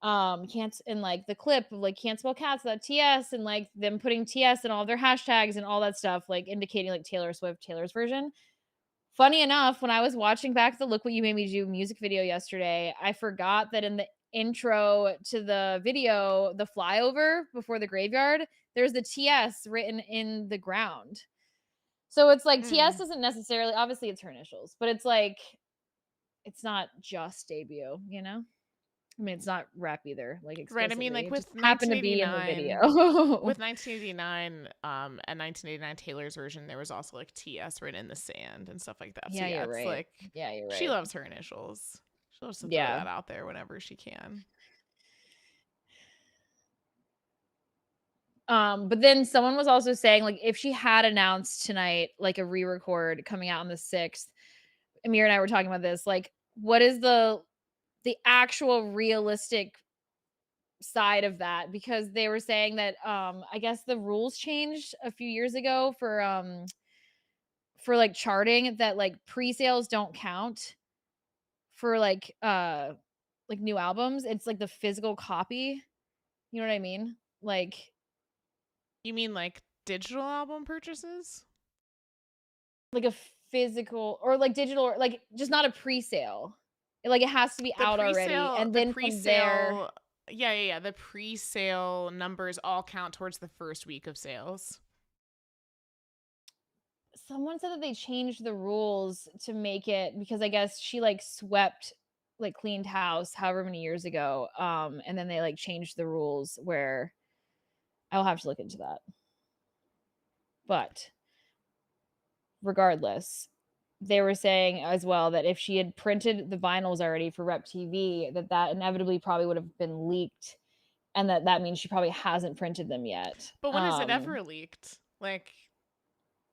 Can't in like the clip of like can't spell cats without TS, and like them putting TS in all of their hashtags and all that stuff, like indicating like Taylor Swift, Taylor's version. Funny enough, when I was watching back the Look What You Made Me Do music video yesterday, I forgot that in the intro to the video, the flyover before the graveyard, there's the TS written in the ground. So it's like TS doesn't necessarily, obviously it's her initials, but it's like, it's not just Debut, I mean, it's not rap either, like right. I explicitly. mean, like It with just happened to be in the 1989, video. with 1989 and 1989 Taylor's version, there was also like TS written in the sand and stuff like that. Yeah, So yeah, you're it's right. like Yeah, you're right. she loves her initials. She loves to throw Yeah. that out there whenever she can. But then someone was also saying, like, if she had announced tonight, like a re-record coming out on the 6th, Amir and I were talking about this, like, what is the actual realistic side of that? Because they were saying that I guess the rules changed a few years ago for like charting, that like pre-sales don't count for like new albums. It's like the physical copy. You know what I mean? Like, You mean like digital album purchases? like a physical or like digital, or like just not a pre-sale. Like, it has to be out already, and then from there, yeah. The pre-sale numbers all count towards the first week of sales. someone said that they changed the rules to make it, because I guess she like swept, like cleaned house however many years ago, and then they like changed the rules where I'll have to look into that. But regardless, they were saying as well that if she had printed the vinyls already for Rep TV, that inevitably probably would have been leaked, and that means she probably hasn't printed them yet. But when is it ever leaked? Like,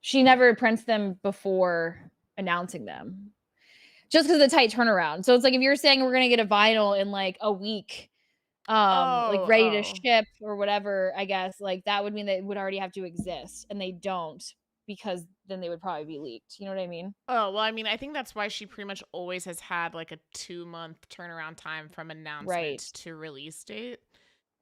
she never prints them before announcing them, just because of the tight turnaround. So it's like, if you're saying we're gonna get a vinyl in like a week, like ready to ship or whatever, I guess like that would mean that it would already have to exist, and they don't, because then they would probably be leaked. You know what I mean? oh, well, I mean, I think that's why she pretty much always has had like a 2-month turnaround time from announcement to release date.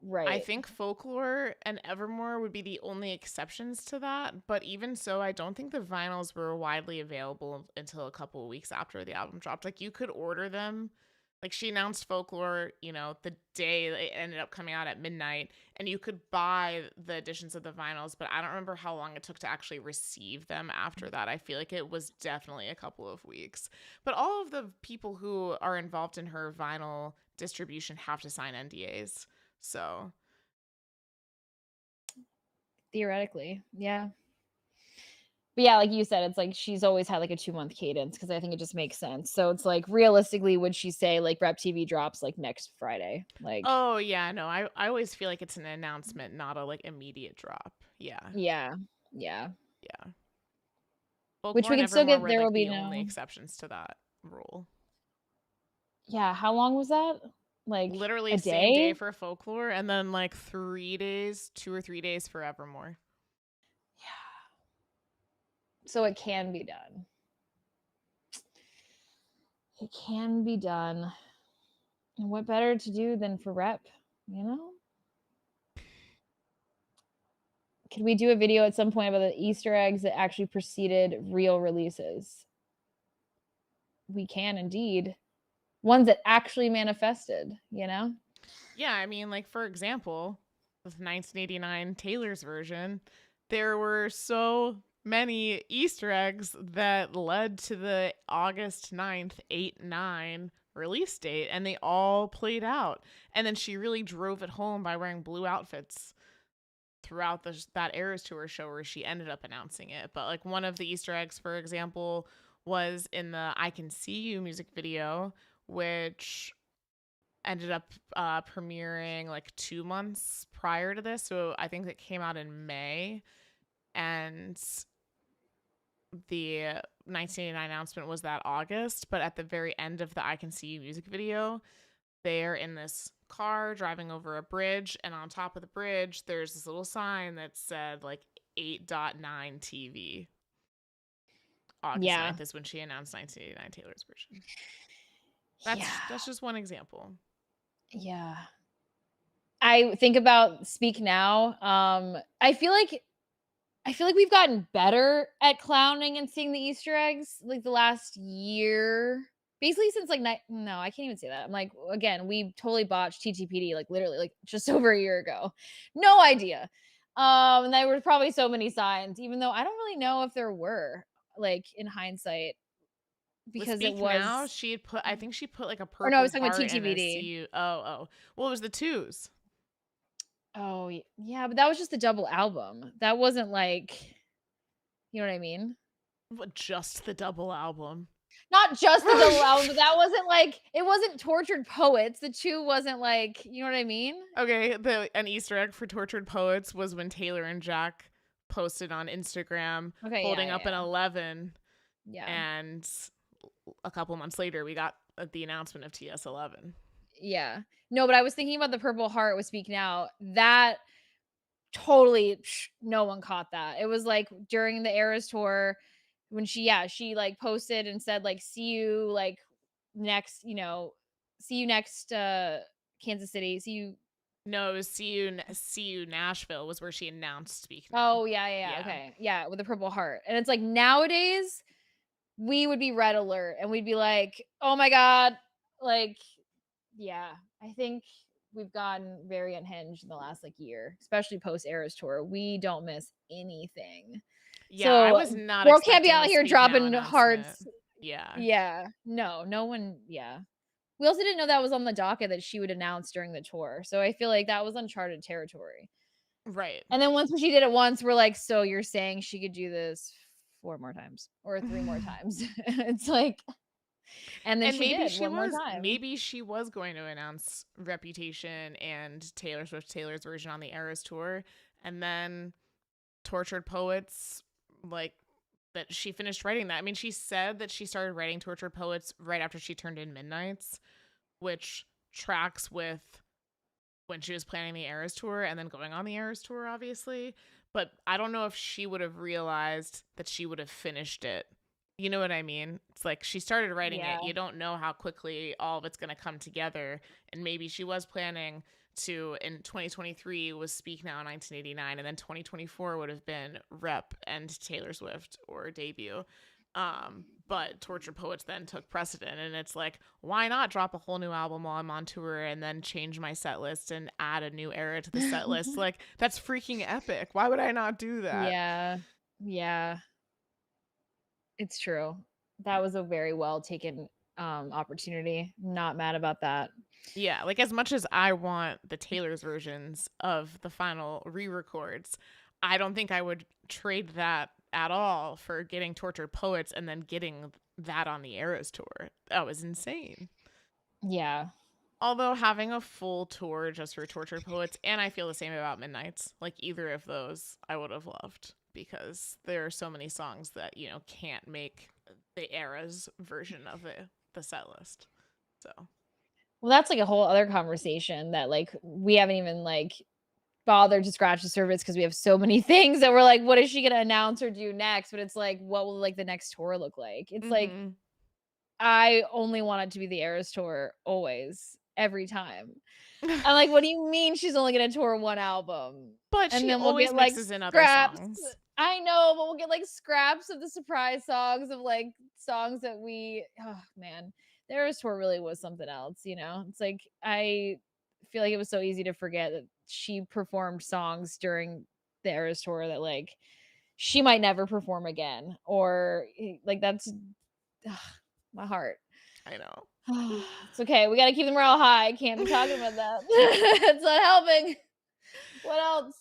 Right. I think Folklore and Evermore would be the only exceptions to that. But even so, I don't think the vinyls were widely available until a couple of weeks after the album dropped. Like, you could order them Like, she announced Folklore, the day it ended up coming out at midnight, and you could buy the editions of the vinyls, but I don't remember how long it took to actually receive them after that. I feel like it was definitely a couple of weeks. But all of the people who are involved in her vinyl distribution have to sign NDAs. So, Theoretically, yeah. But yeah, like you said, it's like she's always had like a 2-month cadence because I think it just makes sense. So it's like realistically, would she say like Rep TV drops like next Friday? Like, oh yeah, no, I always feel like it's an announcement, not a like immediate drop. Yeah, yeah, yeah. yeah. Which Folklore we and can still Evermore get. were There will like be the only no. exceptions to that rule. Yeah, how long was that? Like Literally a same day day? for Folklore, and then like 3 days, 2 or 3 days for Evermore. Yeah. So it can be done. It can be done. And what better to do than for Rep? You know? Could we do a video at some point about the Easter eggs that actually preceded real releases? We can indeed. Ones that actually manifested, you know? Yeah, I mean, like for example, with 1989 Taylor's version, there were so many Easter eggs that led to the August 9th, 8/9 release date, and they all played out. And then she really drove it home by wearing blue outfits throughout that Eras Tour show where she ended up announcing it. But like one of the Easter eggs, for example, was in the I Can See You music video, which ended up premiering like 2 months prior to this. So I think it came out in May. And the 1989 announcement was that August. But at the very end of the I Can See You music video, they're in this car driving over a bridge, and on top of the bridge there's this little sign that said like 8.9 TV. August Yeah. 9th is when she announced 1989 Taylor's version. Yeah. That's just one example. Yeah. I think about Speak Now. I feel like we've gotten better at clowning and seeing the Easter eggs like the last year. Basically since like no, I can't even say that. I'm like, again, we totally botched TTPD like literally like just over a year ago. No idea. And there were probably so many signs, even though I don't really know if there were, like in hindsight, With because it Speak Now, was she had put, I think she put like a or no, I purple was talking about heart and a TTPD. CU. Oh. Well, it was the twos. Oh, yeah, but that was just the double album. That wasn't like, you know what I mean? What, just the double album? Not just the double album, but that wasn't like, it wasn't Tortured Poets. The two wasn't like, you know what I mean? Okay, an Easter egg for Tortured Poets was when Taylor and Jack posted on Instagram Okay, holding yeah, up an 11, yeah. and a couple months later we got the announcement of TS11. Yeah. No, but I was thinking about the Purple Heart with Speak Now. That totally, no one caught that. It was like during the Eras tour when she like posted and said like, see you like next, see you next Kansas City. See you. No, it was See You Nashville was where she announced Speak Now. Oh, yeah. Okay. Yeah, with the Purple Heart. And it's like nowadays we would be red alert and we'd be like, oh my God. Like, yeah, I think we've gotten very unhinged in the last like year, especially post Eras tour. We don't miss anything. Yeah, I So was not girl can't be expecting out the here Speak Now dropping announcement. hearts. Yeah. Yeah. No one. Yeah. We also didn't know that was on the docket that she would announce during the tour. So I feel like that was uncharted territory. Right. And then once she did it once, we're like, so you're saying she could do this 4 more times or 3 more times? It's like, and then she did one more time. Maybe she was going to announce Reputation and Taylor Swift Taylor's version on the Eras tour, and then Tortured Poets, like, that she finished writing that. I mean, she said that she started writing Tortured Poets right after she turned in Midnights, which tracks with when she was planning the Eras tour and then going on the Eras tour, obviously. But I don't know if she would have realized that she would have finished it. You know what I mean? It's like she started writing it. You don't know how quickly all of it's going to come together. And maybe she was planning to, in 2023 was Speak Now in 1989, and then 2024 would have been Rep and Taylor Swift or Debut. But Tortured Poets then took precedent, and it's like, why not drop a whole new album while I'm on tour and then change my set list and add a new era to the set list? Like, that's freaking epic. Why would I not do that? Yeah. Yeah. It's true. That was a very well taken opportunity. Not mad about that. Yeah, like as much as I want the Taylor's versions of the final re-records, I don't think I would trade that at all for getting Tortured Poets and then getting that on the Eras tour. That was insane. Yeah. Although having a full tour just for Tortured Poets, and I feel the same about Midnights, like either of those I would have loved, because there are so many songs that, you know, can't make the Eras version of the set list. So Well, that's like a whole other conversation that like we haven't even like bothered to scratch the surface because we have so many things that we're like, what is she gonna announce or do next? But it's like, what will like the next tour look like? It's like Mhm. I only want it to be the Eras tour always, every time. I'm like, what do you mean she's only gonna tour one album? But And she then we'll always get like mixes in other scraps. songs. I know, but we'll get like scraps of the surprise songs of like songs that we oh man. The Eras tour really was something else, you know? It's like I feel like it was so easy to forget that she performed songs during the Eras tour that like she might never perform again. Or like that's ugh, my heart. I know. It's okay. We got to keep the morale high. Can't be talking about that. It's not helping. What else?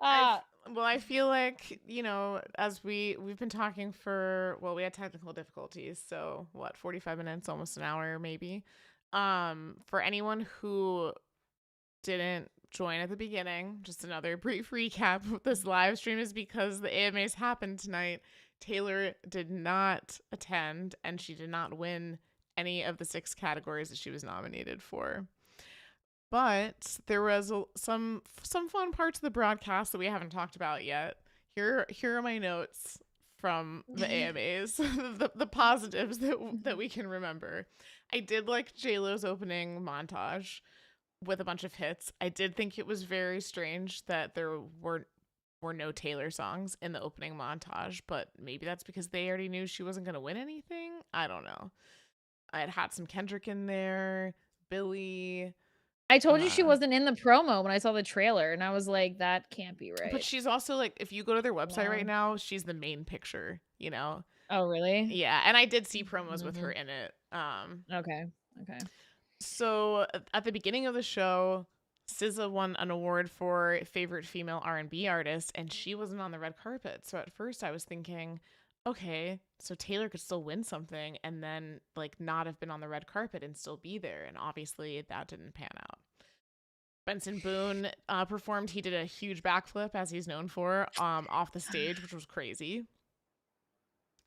I well, I feel like, you know, as we've been talking for, well, we had technical difficulties, so what, 45 minutes, almost an hour maybe. For anyone who didn't join at the beginning, just another brief recap. This live stream is because the AMAs happened tonight. Taylor did not attend, and she did not win any of the 6 categories that she was nominated for. But there was some fun parts of the broadcast that we haven't talked about yet. Here are my notes from the AMAs, the positives that we can remember. I did like JLo's opening montage with a bunch of hits. I did think it was very strange that there were no Taylor songs in the opening montage, but maybe that's because they already knew she wasn't going to win anything. I don't know. I had some Kendrick in there, Billy. I told you she wasn't in the promo when I saw the trailer, and I was like, that can't be right. But she's also like, if you go to their website right Wow. now, she's the main picture, you know? Oh, really? Yeah, and I did see promos with her in it. Okay. Okay. So at the beginning of the show, SZA won an award for favorite female R&B artist, and she wasn't on the red carpet. So at first I was thinking, okay, so Taylor could still win something and then like not have been on the red carpet and still be there. And obviously that didn't pan out. Benson Boone performed. He did a huge backflip, as he's known for, off the stage, which was crazy.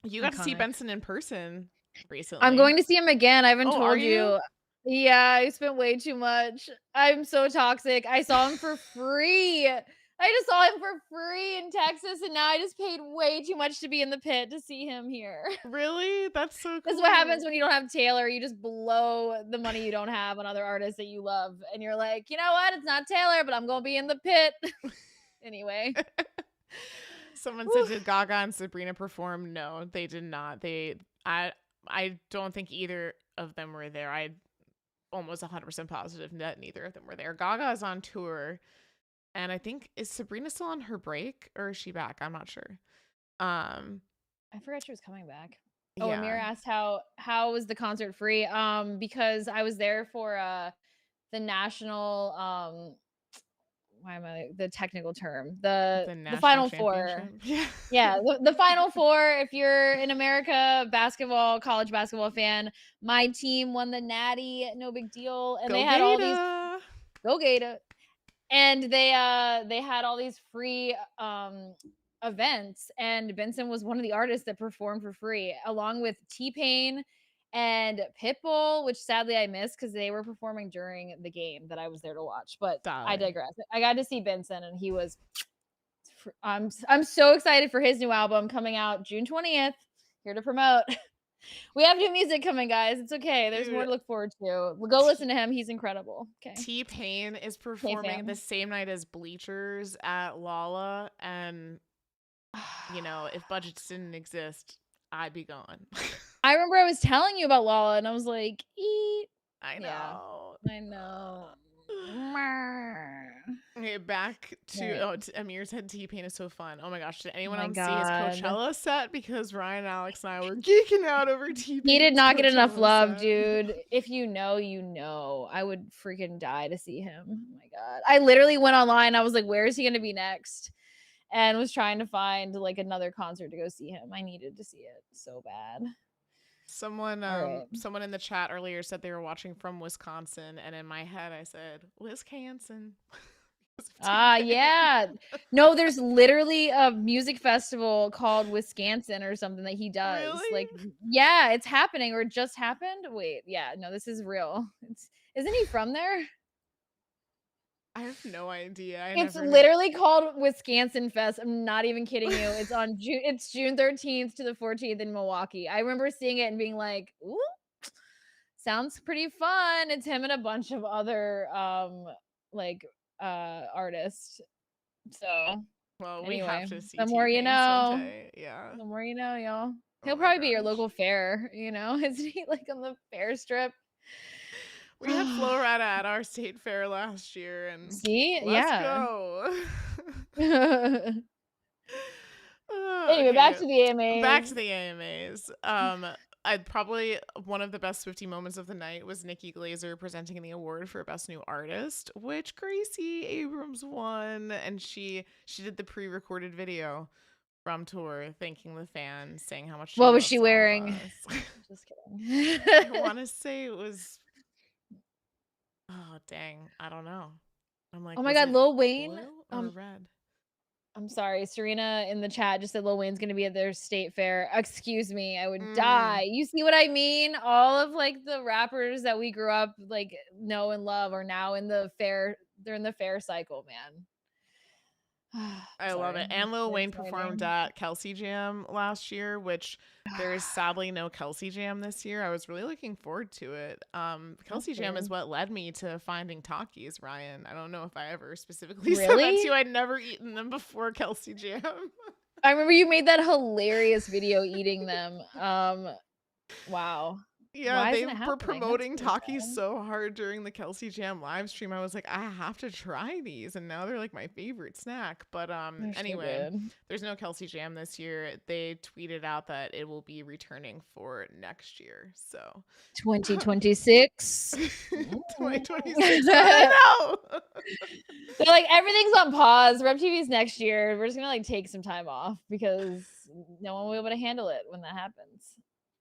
You got to see Iconic. Benson in person recently. I'm going to see him again. I haven't Oh, are told you? you. Yeah, I spent way too much. I'm so toxic. I saw him for free. I just saw him for free in Texas, and now I just paid way too much to be in the pit to see him here. Really? That's so cool. This is what happens when you don't have Taylor. You just blow the money you don't have on other artists that you love. And you're like, you know what? It's not Taylor, but I'm going to be in the pit. Anyway. Someone said, did Gaga and Sabrina perform? No, they did not. I don't think either of them were there. I almost 100% positive that neither of them were there. Gaga is on tour, and I think, is Sabrina still on her break, or is she back? I'm not sure. I forgot she was coming back. Yeah. Oh, Amir asked how was the concert free? Because I was there for the national why am I the technical term? The Final Four. Yeah, the Final Four. If you're in America, college basketball fan, my team won the Natty, no big deal. And Go they had all these Gator. go Gator. And they had all these free events, and Benson was one of the artists that performed for free, along with T-Pain and Pitbull, which sadly I missed because they were performing during the game that I was there to watch. But I digress. I got to see Benson, and he was. I'm so excited for his new album coming out June 20th. Here to promote. We have new music coming, guys. It's okay. There's more to look forward to. We'll go listen to him. He's incredible. Okay. T-Pain is performing the same night as Bleachers at Lolla, and you know, if budgets didn't exist, I'd be going. I remember I was telling you about Lala, and I was like, eat. I Yeah, know. I know. Okay, back to Right. Amir's head T-Pain is so fun. Oh my gosh, did Oh anyone my else see his God. Coachella set? Because Ryan, Alex, and I were geeking out over T-Pain's He did not get enough Coachella love, set. dude. If you know, you know. I would freaking die to see him. Oh my God. I literally went online. I was like, where is he going to be next? And was trying to find like another concert to go see him. I needed to see it so bad. Someone All right. someone in the chat earlier said they were watching from Wisconsin, and in my head I said Wisconsin. Yeah. No, there's literally a music festival called Wisconsin or something that he does. Really? Like, yeah, it's happening or it just happened. Wait, yeah, no, this is real. Isn't he from there? I have no idea. It's literally called Wisconsin Fest. I'm not even kidding you. It's on June. It's June 13th to the 14th in Milwaukee. I remember seeing it and being like, "Ooh, sounds pretty fun." It's him and a bunch of other like artists. So Well, we anyway, have to see the more you T-Pain know. someday. Yeah. The more you know, y'all. Oh He'll my probably be your gosh. local fair, you know? Isn't he like on the fair strip? We had Flo Rida at our state fair last year, and See? let's Yeah. go. Anyway, back Okay, to the AMAs. back to the AMAs. I'd probably one of the best Swiftie moments of the night was Nikki Glazer presenting the award for Best New Artist, which Gracie Abrams won, and she did the pre-recorded video from tour, thanking the fans, saying how much she What was loves she all of wearing? us. Just kidding. I want to say it was. Oh dang, I don't know. I'm like, Oh my was God, it Lil Wayne. blue or red? I'm sorry, Serena in the chat just said Lil Wayne's gonna be at their state fair. Excuse me, I would die. You see what I mean? All of like the rappers that we grew up like know and love are now in the fair. They're in the fair cycle, man. I love it. And Lil Wayne performed at Kelsey Jam last year, which there is sadly no Kelsey Jam this year. I was really looking forward to it. Kelsey Jam is what led me to finding Takis, Ryan. I don't know if I ever specifically said that to you. I'd never eaten them before Kelsey Jam. I remember you made that hilarious video eating them. Wow. Yeah, they were promoting Takis so hard during the Kelsey Jam live stream. I was like, I have to try these, and now they're like my favorite snack. But anyway, there's no Kelsey Jam this year. They tweeted out that it will be returning for next year. So 2026. 2026. I know. They're like, everything's on pause. Rev TV's next year. We're just gonna like take some time off because no one will be able to handle it when that happens.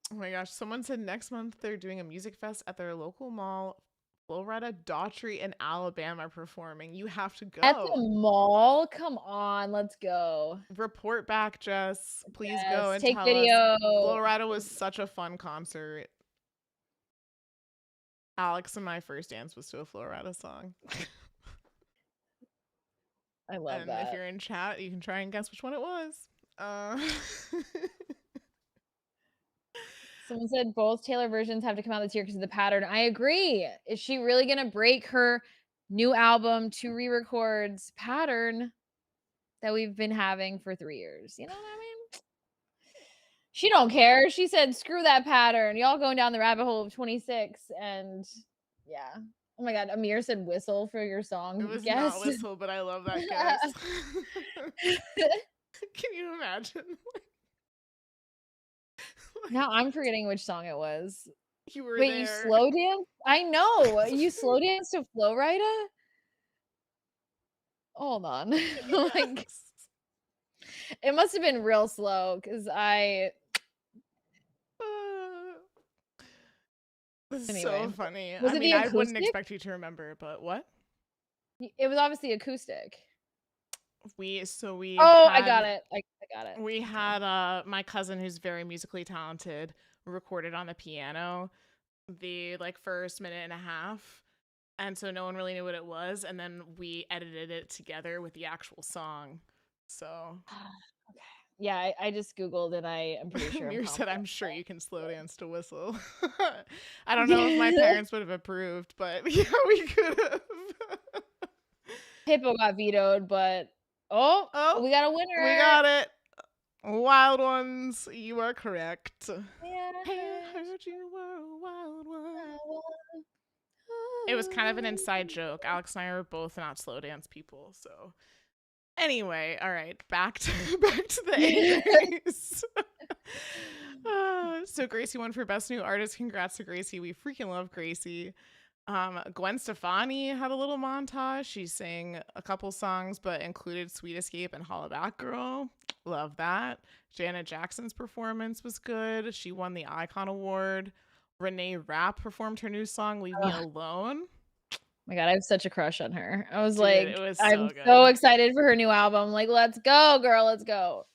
Oh my gosh, someone said next month they're doing a music fest at their local mall. Flo Rida, Daughtry, and Alabama are performing. You have to go. At the mall? Come on, let's go. Report back, Jess. Please go and take tell video. us. Flo Rida was such a fun concert. Alex and my first dance was to a Flo Rida song. I love and that. If you're in chat, you can try and guess which one it was. Someone said both Taylor versions have to come out this year because of the pattern. I agree. Is she really going to break her new album to re-records pattern that we've been having for 3 years? You know what I mean? She don't care. She said, screw that pattern. Y'all going down the rabbit hole of 26. And yeah. Oh my God. Amir said whistle for your song. It was not whistle, but I love that guess. Can you imagine? Now I'm forgetting which song it was. You were Wait, there. you slow dance? I know. You slow dance to Flo Rida? Hold on. Yes. Like, it must have been real slow because I. This is so funny. Was it the I acoustic? wouldn't expect you to remember, but what? It was obviously acoustic. I got it. I got it. We had my cousin, who's very musically talented, recorded on the piano the like first minute and a half, and so no one really knew what it was, and then we edited it together with the actual song. So okay. Yeah, I just googled and I am pretty sure. Amir said, "I'm sure you can slow dance to whistle." I don't know if my parents would have approved, but yeah, we could have. Hippo got vetoed, but oh, we got a winner. We got it. Wild Ones, you are correct. Yeah, Hey, I heard you were a wild one. I was- It was kind of an inside joke. Alex and I are both not slow dance people, so anyway, all right, back to the AMAs. So Gracie won for Best New Artist. Congrats to Gracie. We freaking love Gracie. Gwen Stefani had a little montage. She sang a couple songs, but included Sweet Escape and Holla Back Girl. Love that. Janet Jackson's performance was good. She won the Icon Award. Renee Rapp performed her new song, Leave Me Alone. My God, I have such a crush on her. I was Dude, like, it was I'm so good. so excited for her new album. Like, let's go, girl, let's go.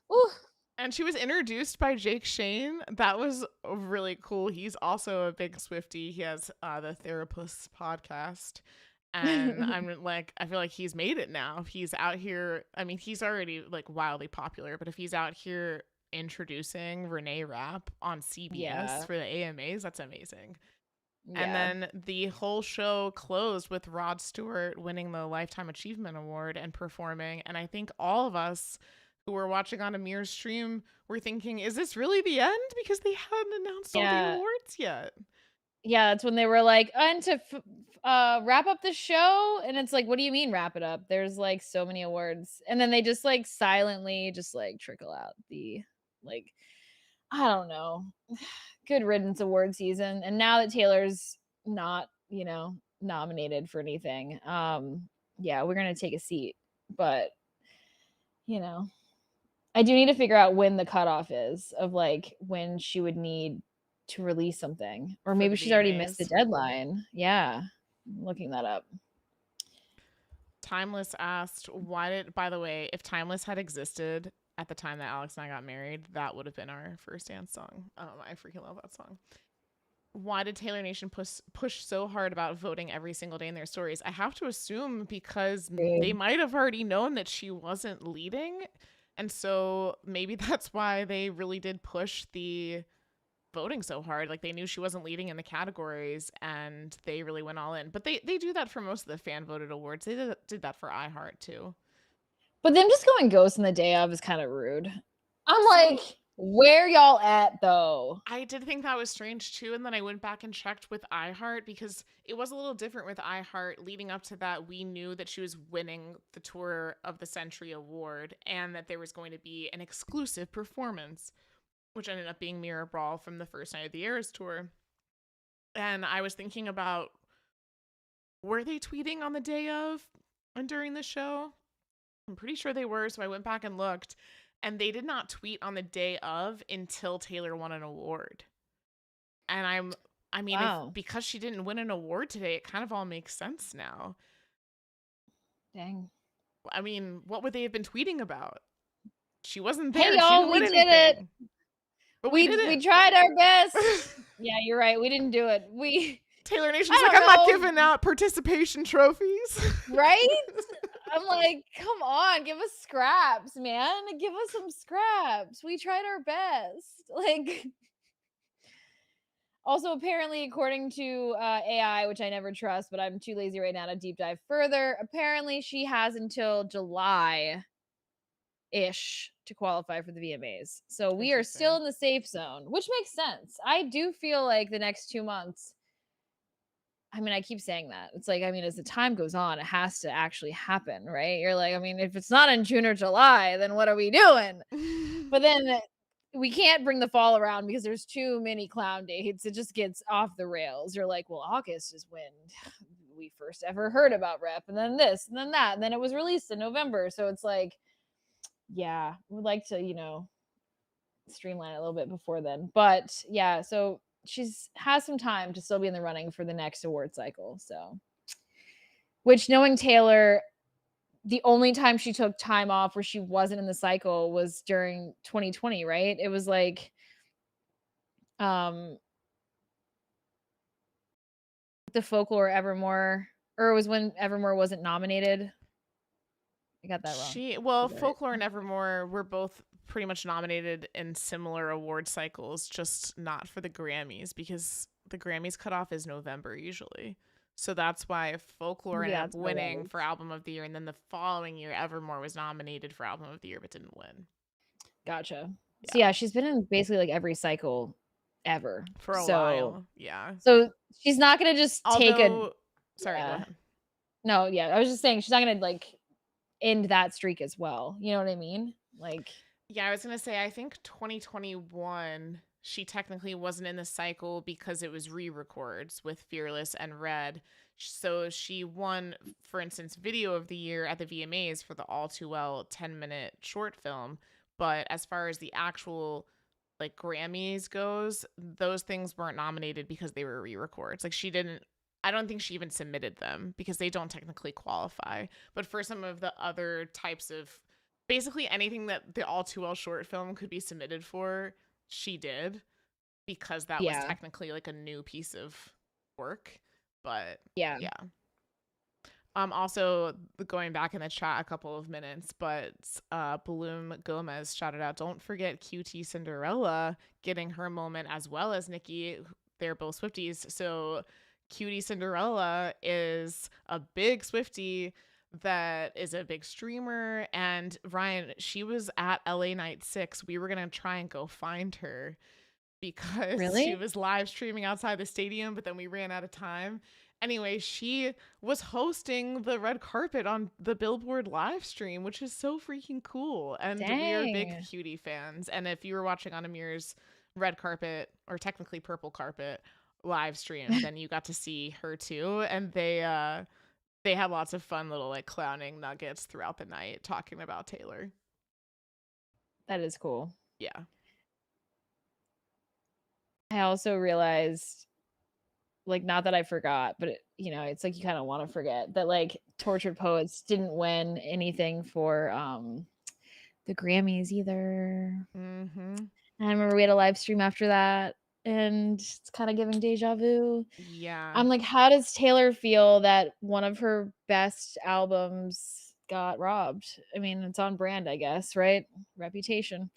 Woo. And she was introduced by Jake Shane. That was really cool. He's also a big Swiftie. He has the Therapist podcast. And I'm like, I feel like he's made it now. He's out here. I mean, he's already like wildly popular, but if he's out here introducing Renee Rapp on CBS for the AMAs, that's amazing. Yeah. And then the whole show closed with Rod Stewart winning the Lifetime Achievement Award and performing. And I think all of us who were watching on a mirror stream were thinking, is this really the end? Because they hadn't announced all the awards yet. Yeah, that's when they were like, and to wrap up the show. And it's like, what do you mean wrap it up? There's like so many awards. And then they just like silently just like trickle out the like, I don't know, good riddance award season. And now that Taylor's not, you know, nominated for anything, yeah, we're gonna take a seat. But you know, I do need to figure out when the cutoff is of like when she would need to release something, or maybe she's already missed the deadline. Yeah, I'm looking that up. Timeless asked, why did, by the way, if Timeless had existed at the time that Alex and I got married, that would have been our first dance song. I freaking love that song. Why did Taylor Nation push so hard about voting every single day in their stories? I have to assume because they might have already known that she wasn't leading. And so maybe that's why they really did push the voting so hard. Like they knew she wasn't leading in the categories and they really went all in. But they do that for most of the fan voted awards. They did that for iHeart too. But them just going ghost on the day of is kind of rude. I'm like, where y'all at though? I did think that was strange too. And then I went back and checked with iHeart because it was a little different with iHeart. Leading up to that, we knew that she was winning the Tour of the Century Award and that there was going to be an exclusive performance, which ended up being Mirror Brawl from the first night of the Eras Tour. And I was thinking about, were they tweeting on the day of and during the show? I'm pretty sure they were. So I went back and looked. And they did not tweet on the day of until Taylor won an award. And because she didn't win an award today, it kind of all makes sense now. Dang. I mean, what would they have been tweeting about? She wasn't there. Hey, y'all, we did it. But we tried our best. Yeah, you're right. We didn't do it. Taylor Nation's like, I'm not giving out participation trophies. Right? I'm like, come on, give us scraps, man. Give us some scraps. We tried our best. Like, also, apparently, according to AI, which I never trust, but I'm too lazy right now to deep dive further, apparently she has until July-ish to qualify for the VMAs. So we are still in the safe zone, which makes sense. I do feel like the next 2 months, I mean, I keep saying that. It's like, I mean, as the time goes on, it has to actually happen, right? You're like, I mean, if it's not in June or July, then what are we doing? But then we can't bring the fall around because there's too many clown dates. It just gets off the rails. You're like, well, August is when we first ever heard about Rep, and then this, and then that, and then it was released in November. So it's like, yeah, we'd like to, you know, streamline it a little bit before then. But yeah, so has some time to still be in the running for the next award cycle. So, which, knowing Taylor, the only time she took time off where she wasn't in the cycle was during 2020, right? It was like the Folklore Evermore, or it was when Evermore wasn't nominated. I got that wrong. Folklore and Evermore were both pretty much nominated in similar award cycles, just not for the Grammys, because the Grammys cutoff is November usually. So that's why Folklore ended up winning for Album of the Year, and then the following year Evermore was nominated for Album of the Year but didn't win. Gotcha. So Yeah. yeah, she's been in basically like every cycle ever. For a So while. Yeah. so she's not gonna just take a Although, sorry, go yeah. ahead. No, yeah. I was just saying she's not gonna like end that streak as well. You know what I mean? Like Yeah, I was going to say, I think 2021, she technically wasn't in the cycle because it was re records with Fearless and Red. So she won, for instance, Video of the Year at the VMAs for the All Too Well 10-minute short film. But as far as the actual like Grammys goes, those things weren't nominated because they were re records. Like she didn't. I don't think she even submitted them because they don't technically qualify. But for some of the other types of basically anything that the All Too Well short film could be submitted for, she did because that was yeah. technically like a new piece of work. But Yeah. yeah. Also going back in the chat a couple of minutes, but Bloom Gomez shouted out, don't forget QT Cinderella getting her moment as well as Nikki. They're both Swifties. So Cutie Cinderella is a big Swiftie that is a big streamer. And Ryan, she was at LA Night 6. We were going to try and go find her because she Really? was live streaming outside the stadium, but then we ran out of time. Anyway, she was hosting the red carpet on the Billboard live stream, which is so freaking cool. And we are big Dang. Cutie fans. And if you were watching on Amir's red carpet, or technically purple carpet live stream, then you got to see her too. And they had lots of fun little like clowning nuggets throughout the night talking about Taylor. That is cool. Yeah. I also realized, like, not that I forgot, but it's like you kind of want to forget that like Tortured Poets didn't win anything for the Grammys either. Mm-hmm. And I remember we had a live stream after that, and it's kind of giving deja vu. Yeah. I'm like, how does Taylor feel that one of her best albums got robbed? I mean, it's on brand, I guess, right? Reputation.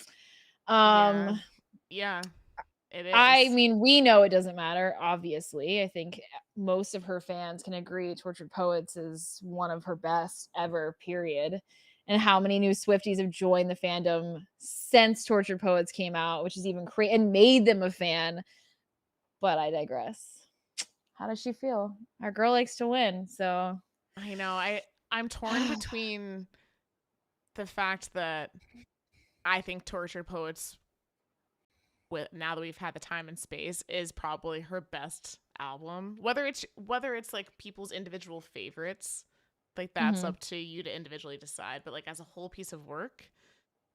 Yeah. Um, Yeah. It I is. mean, we know it doesn't matter, obviously. I think most of her fans can agree Tortured Poets is one of her best ever, period. And how many new Swifties have joined the fandom since Tortured Poets came out, which is even crazy and made them a fan. But I digress. How does she feel? Our girl likes to win, so I know. I'm torn between the fact that I think Tortured Poets, with now that we've had the time and space, is probably her best album. Whether it's like people's individual favorites, like that's mhm. up to you to individually decide. But like as a whole piece of work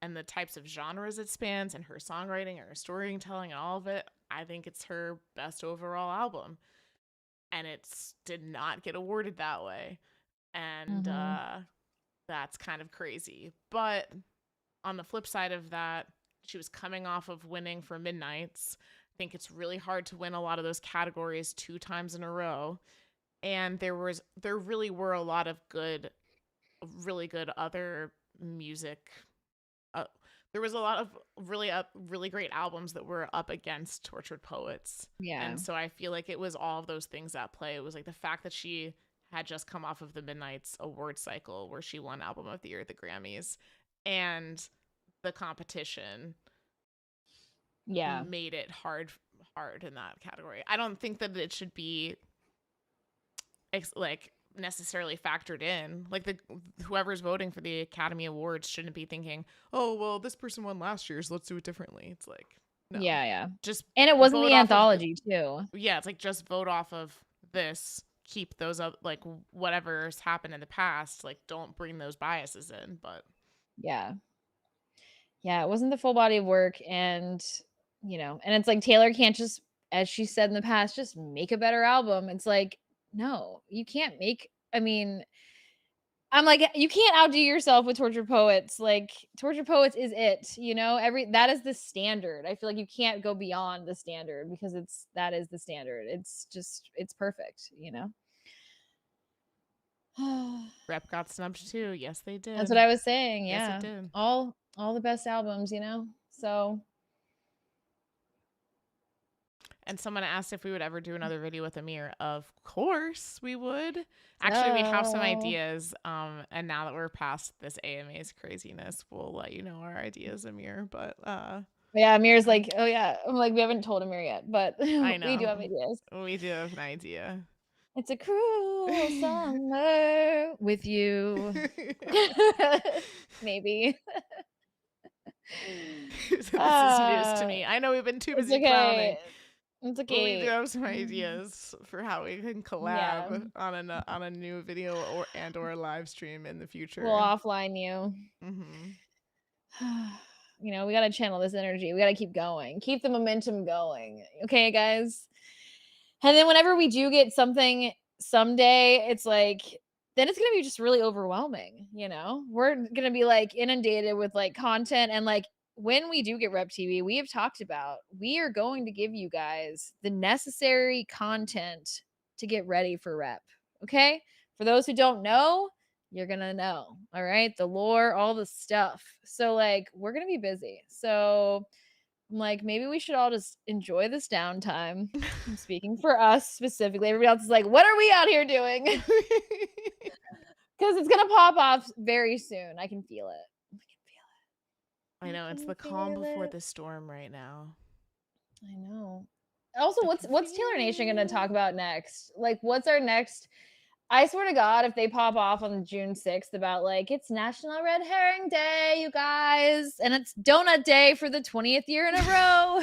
and the types of genres it spans and her songwriting and her storytelling and all of it, I think it's her best overall album. And it's did not get awarded that way. And Mhm. that's kind of crazy. But on the flip side of that, she was coming off of winning for Midnights. I think it's really hard to win a lot of those categories 2 times in a row. And there really were a lot of really good other music. Uh, there was a lot of really great albums that were up against Tortured Poets. Yeah. And so I feel like it was all of those things at play. It was like the fact that she had just come off of the Midnights award cycle where she won Album of the Year at the Grammys, and the competition Yeah. made it hard in that category. I don't think that it should be like necessarily factored in. Like the whoever's voting for the Academy Awards shouldn't be thinking, "Oh, well, this person won last year, so let's do it differently." It's like, no. Yeah, yeah. Just And it wasn't vote the off of anthology, too. yeah, it's like just vote off of this, keep those up, like whatever's happened in the past, like don't bring those biases in. But Yeah. Yeah, it wasn't the full body of work, and and it's like Taylor can't just, as she said in the past, just make a better album. It's like, no, you can't make, I mean, I'm like, you can't outdo yourself with Tortured Poets. Like Tortured Poets is it, every that is the standard. I feel like you can't go beyond the standard because that is the standard. It's perfect. Rep got snubbed too. Yes, they That's did. what I was saying. Yes, it Yeah. did. All the best albums, So And someone asked if we would ever do another video with Amir. Of course we would. Actually, we have some ideas. And now that we're past this AMA's craziness, we'll let you know our ideas, Amir. But yeah, Amir's like, oh yeah. I'm like, we haven't told Amir yet, but I know we do have ideas. We do have an idea. It's a cruel summer with you. Maybe. This is news to me. I know we've been too busy clowning. It's But okay. we do have some ideas for how we can collab on a new video or live stream in the future. We'll offline you. You know, we got to channel this energy. We got to keep going. Keep the momentum going. Okay, guys? And then whenever we do get something someday, it's like, then it's going to be just really overwhelming, you know? We're going to be like inundated with like content, and like when we do get Rep TV, we have talked about, we are going to give you guys the necessary content to get ready for Rep. Okay? For those who don't know, you're going to know. All right? The lore, all the stuff. So like, we're going to be busy. So I'm like, maybe we should all just enjoy this downtime. I'm speaking for us specifically. Everybody else is like, what are we out here doing? Because it's going to pop off very soon. I can feel it. I know, it's the calm before the storm right now. I know. Also, what's Taylor Nation going to talk about next? Like, what's our next? I swear to God, if they pop off on June 6th about like, it's National Red Herring Day, you guys, and it's Donut Day for the 20th year in a row.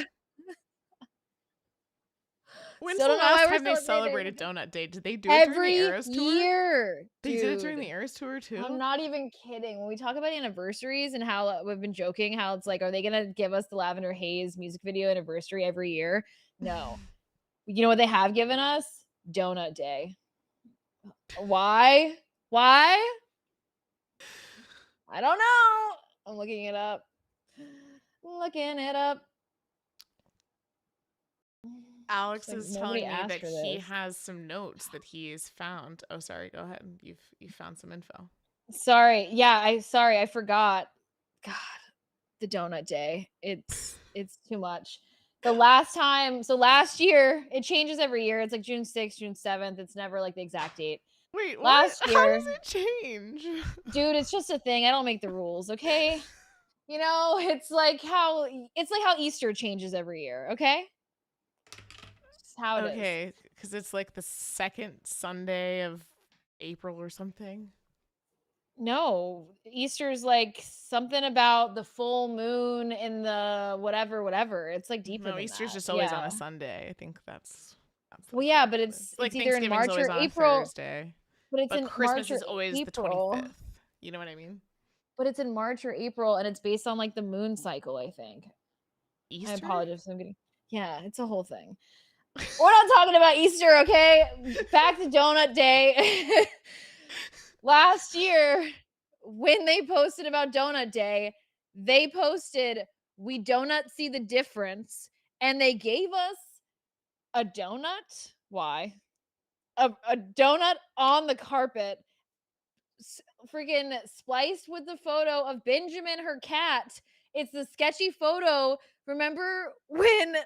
When's the last time they celebrated Donut Day? Did they do it during the Eras tour? Every year. They did it during the Eras tour too? I'm not even kidding. When we talk about anniversaries and how we've been joking, how it's like, are they going to give us the Lavender Haze music video anniversary every year? No. You know what they have given us? Donut Day. Why? I don't know. I'm looking it up. Alex is telling me that he has some notes that he's found. Oh, sorry. Go ahead. You found some info. Sorry. Yeah, I forgot. God, the Donut Day. It's too much. The last time, so last year, it changes every year. It's like June 6th, June 7th. It's never like the exact date. Wait, last what? year, how does it change? Dude, it's just a thing. I don't make the rules, okay? You know, it's like how Easter changes every year, okay? Just how it is. Okay, because it's like the second Sunday of April or something. No, Easter's like something about the full moon in the whatever. It's like deeper. No, Easter's just always on a Sunday. I think that's well, yeah, but it's like either in March or April. Thursday, but it's in Christmas March is always April. the 25th. You know what I mean? But it's in March or April, and it's based on like the moon cycle, I think. Easter? I apologize. Yeah, it's a whole thing. We're not talking about Easter, okay? Back to Donut Day. Last year, when they posted about Donut Day, they posted, we donut see the difference, and they gave us a donut. Why? A donut on the carpet, freaking spliced with the photo of Benjamin, her cat. It's the sketchy photo. Remember when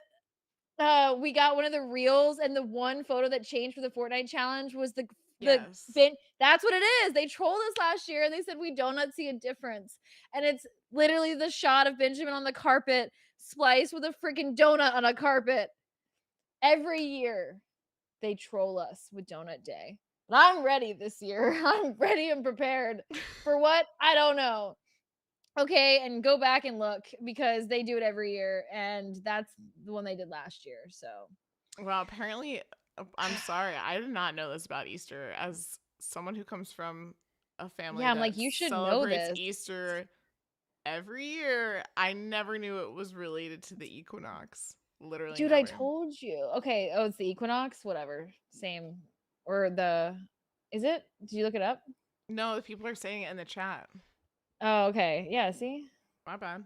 we got one of the reels, and the one photo that changed for the Fortnite challenge was yes. That's what it is. They trolled us last year, and they said we do not see a difference. And it's literally the shot of Benjamin on the carpet spliced with a freaking donut on a carpet. Every year they troll us with Donut Day. But I'm ready this year. I'm ready and prepared. For what? I don't know. Okay, and go back and look, because they do it every year, and that's the one they did last year. So, well, apparently, I'm sorry, I did not know this about Easter. As someone who comes from a family, I'm like, you should know this. Easter every year, I never knew it was related to the equinox. Literally, dude, never. I told you. Okay, oh, it's the equinox. Whatever, same. Or is it? Did you look it up? No, the people are saying it in the chat. Oh, okay. Yeah, see? My bad.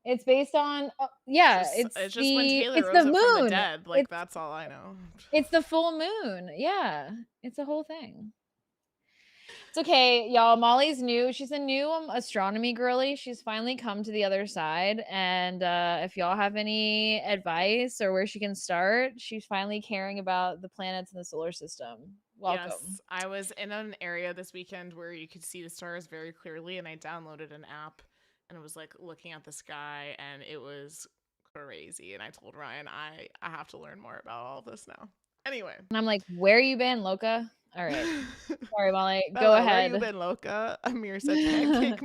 It's based on it's just when Taylor rose up from the dead. Like, that's all I know. It's the full moon. Yeah. It's a whole thing. It's okay, y'all. Molly's new. She's a new astronomy girly. She's finally come to the other side. And if y'all have any advice or where she can start, she's finally caring about the planets in the solar system. Welcome. Yes, I was in an area this weekend where you could see the stars very clearly, and I downloaded an app and it was like looking at the sky, and it was crazy. And I told Ryan, I have to learn more about all of this now. Anyway. And I'm like, where you been, Loca? All right. Sorry, Molly. Go Bella, ahead. where you been, Loca? Amir said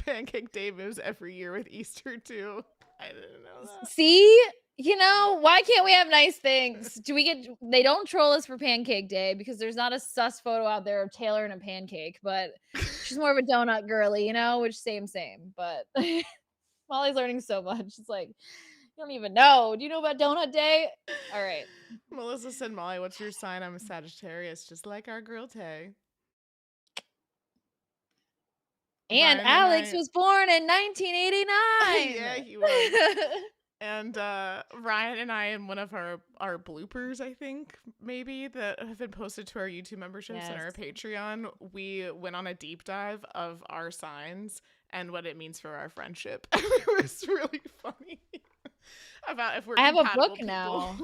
Pancake Day moves every year with Easter too. I didn't know that. See? Why can't we have nice things? They don't troll us for Pancake Day because there's not a sus photo out there of Taylor and a pancake, but she's more of a donut girly, which same. But Molly's learning so much. It's like, you don't even know. Do you know about Donut Day? All right. Melissa said, Molly, what's your sign? I'm a Sagittarius, just like our girl Tay. And Ryan Alex and I... was born in 1989. Yeah, he was. And Ryan and I, in one of our bloopers, I think, maybe, that have been posted to our YouTube memberships and our Patreon, we went on a deep dive of our signs and what it means for our friendship. It was really funny. About if we're I have a book people. now.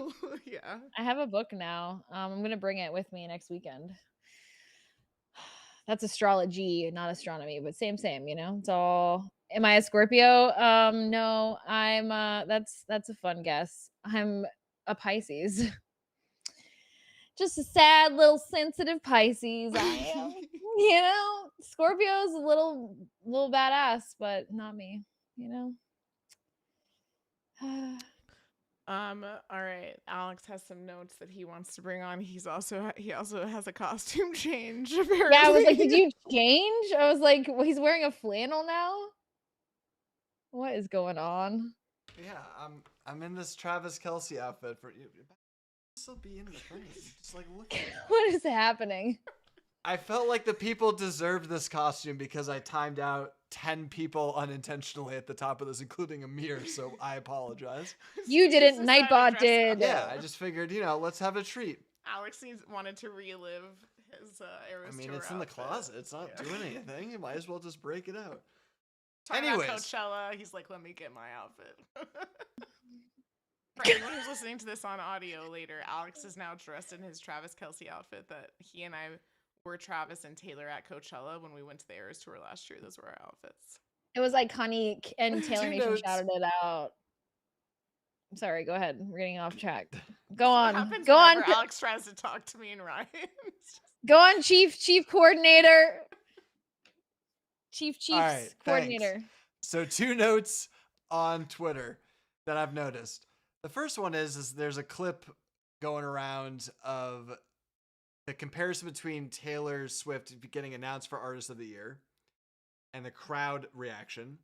Yeah. I have a book now. I'm going to bring it with me next weekend. That's astrology, not astronomy, but same, it's all. Am I a Scorpio? No, I'm that's a fun guess. I'm a Pisces. Just a sad little sensitive Pisces. I am. Scorpio's a little badass, but not me, All right. Alex has some notes that he wants to bring on. He also has a costume change, apparently. Yeah, I was like, did you change? I was like, well, he's wearing a flannel now. What is going on? Yeah, I'm in this Travis Kelce outfit for you. Still be in the frame. Just like look at it. What is happening? I felt like the people deserved this costume because I timed out 10 people unintentionally at the top of this, including Amir, so I apologize. You didn't, Nightbot did. Yeah, I just figured, let's have a treat. Alex wanted to relive his Eras tour it's in the closet. It's not doing anything. You might as well just break it out. Anyways. Coachella, he's like, let me get my outfit. For anyone who's listening to this on audio later, Alex is now dressed in his Travis Kelce outfit that he and I were Travis and Taylor at Coachella when we went to the Eras tour last year. Those were our outfits. It was iconic, and Taylor Nation shouted it out. I'm sorry, go ahead. We're getting off track. Go on. Go on. Alex tries to talk to me and Ryan. Go on, Chief Coordinator. Chief right, Coordinator. Thanks. So 2 notes on Twitter that I've noticed. The first one is there's a clip going around of the comparison between Taylor Swift getting announced for Artist of the Year and the crowd reaction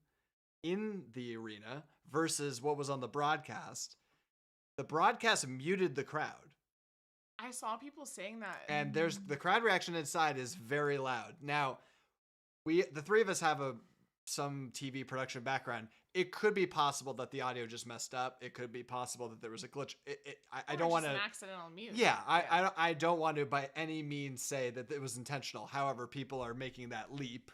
in the arena versus what was on the broadcast. The broadcast muted the crowd. I saw people saying that. And the crowd reaction inside is very loud. Now, the 3 of us have some TV production background. It could be possible that the audio just messed up. It could be possible that there was a glitch. I don't want to. An accidental mute. Yeah, I don't want to by any means say that it was intentional. However, people are making that leap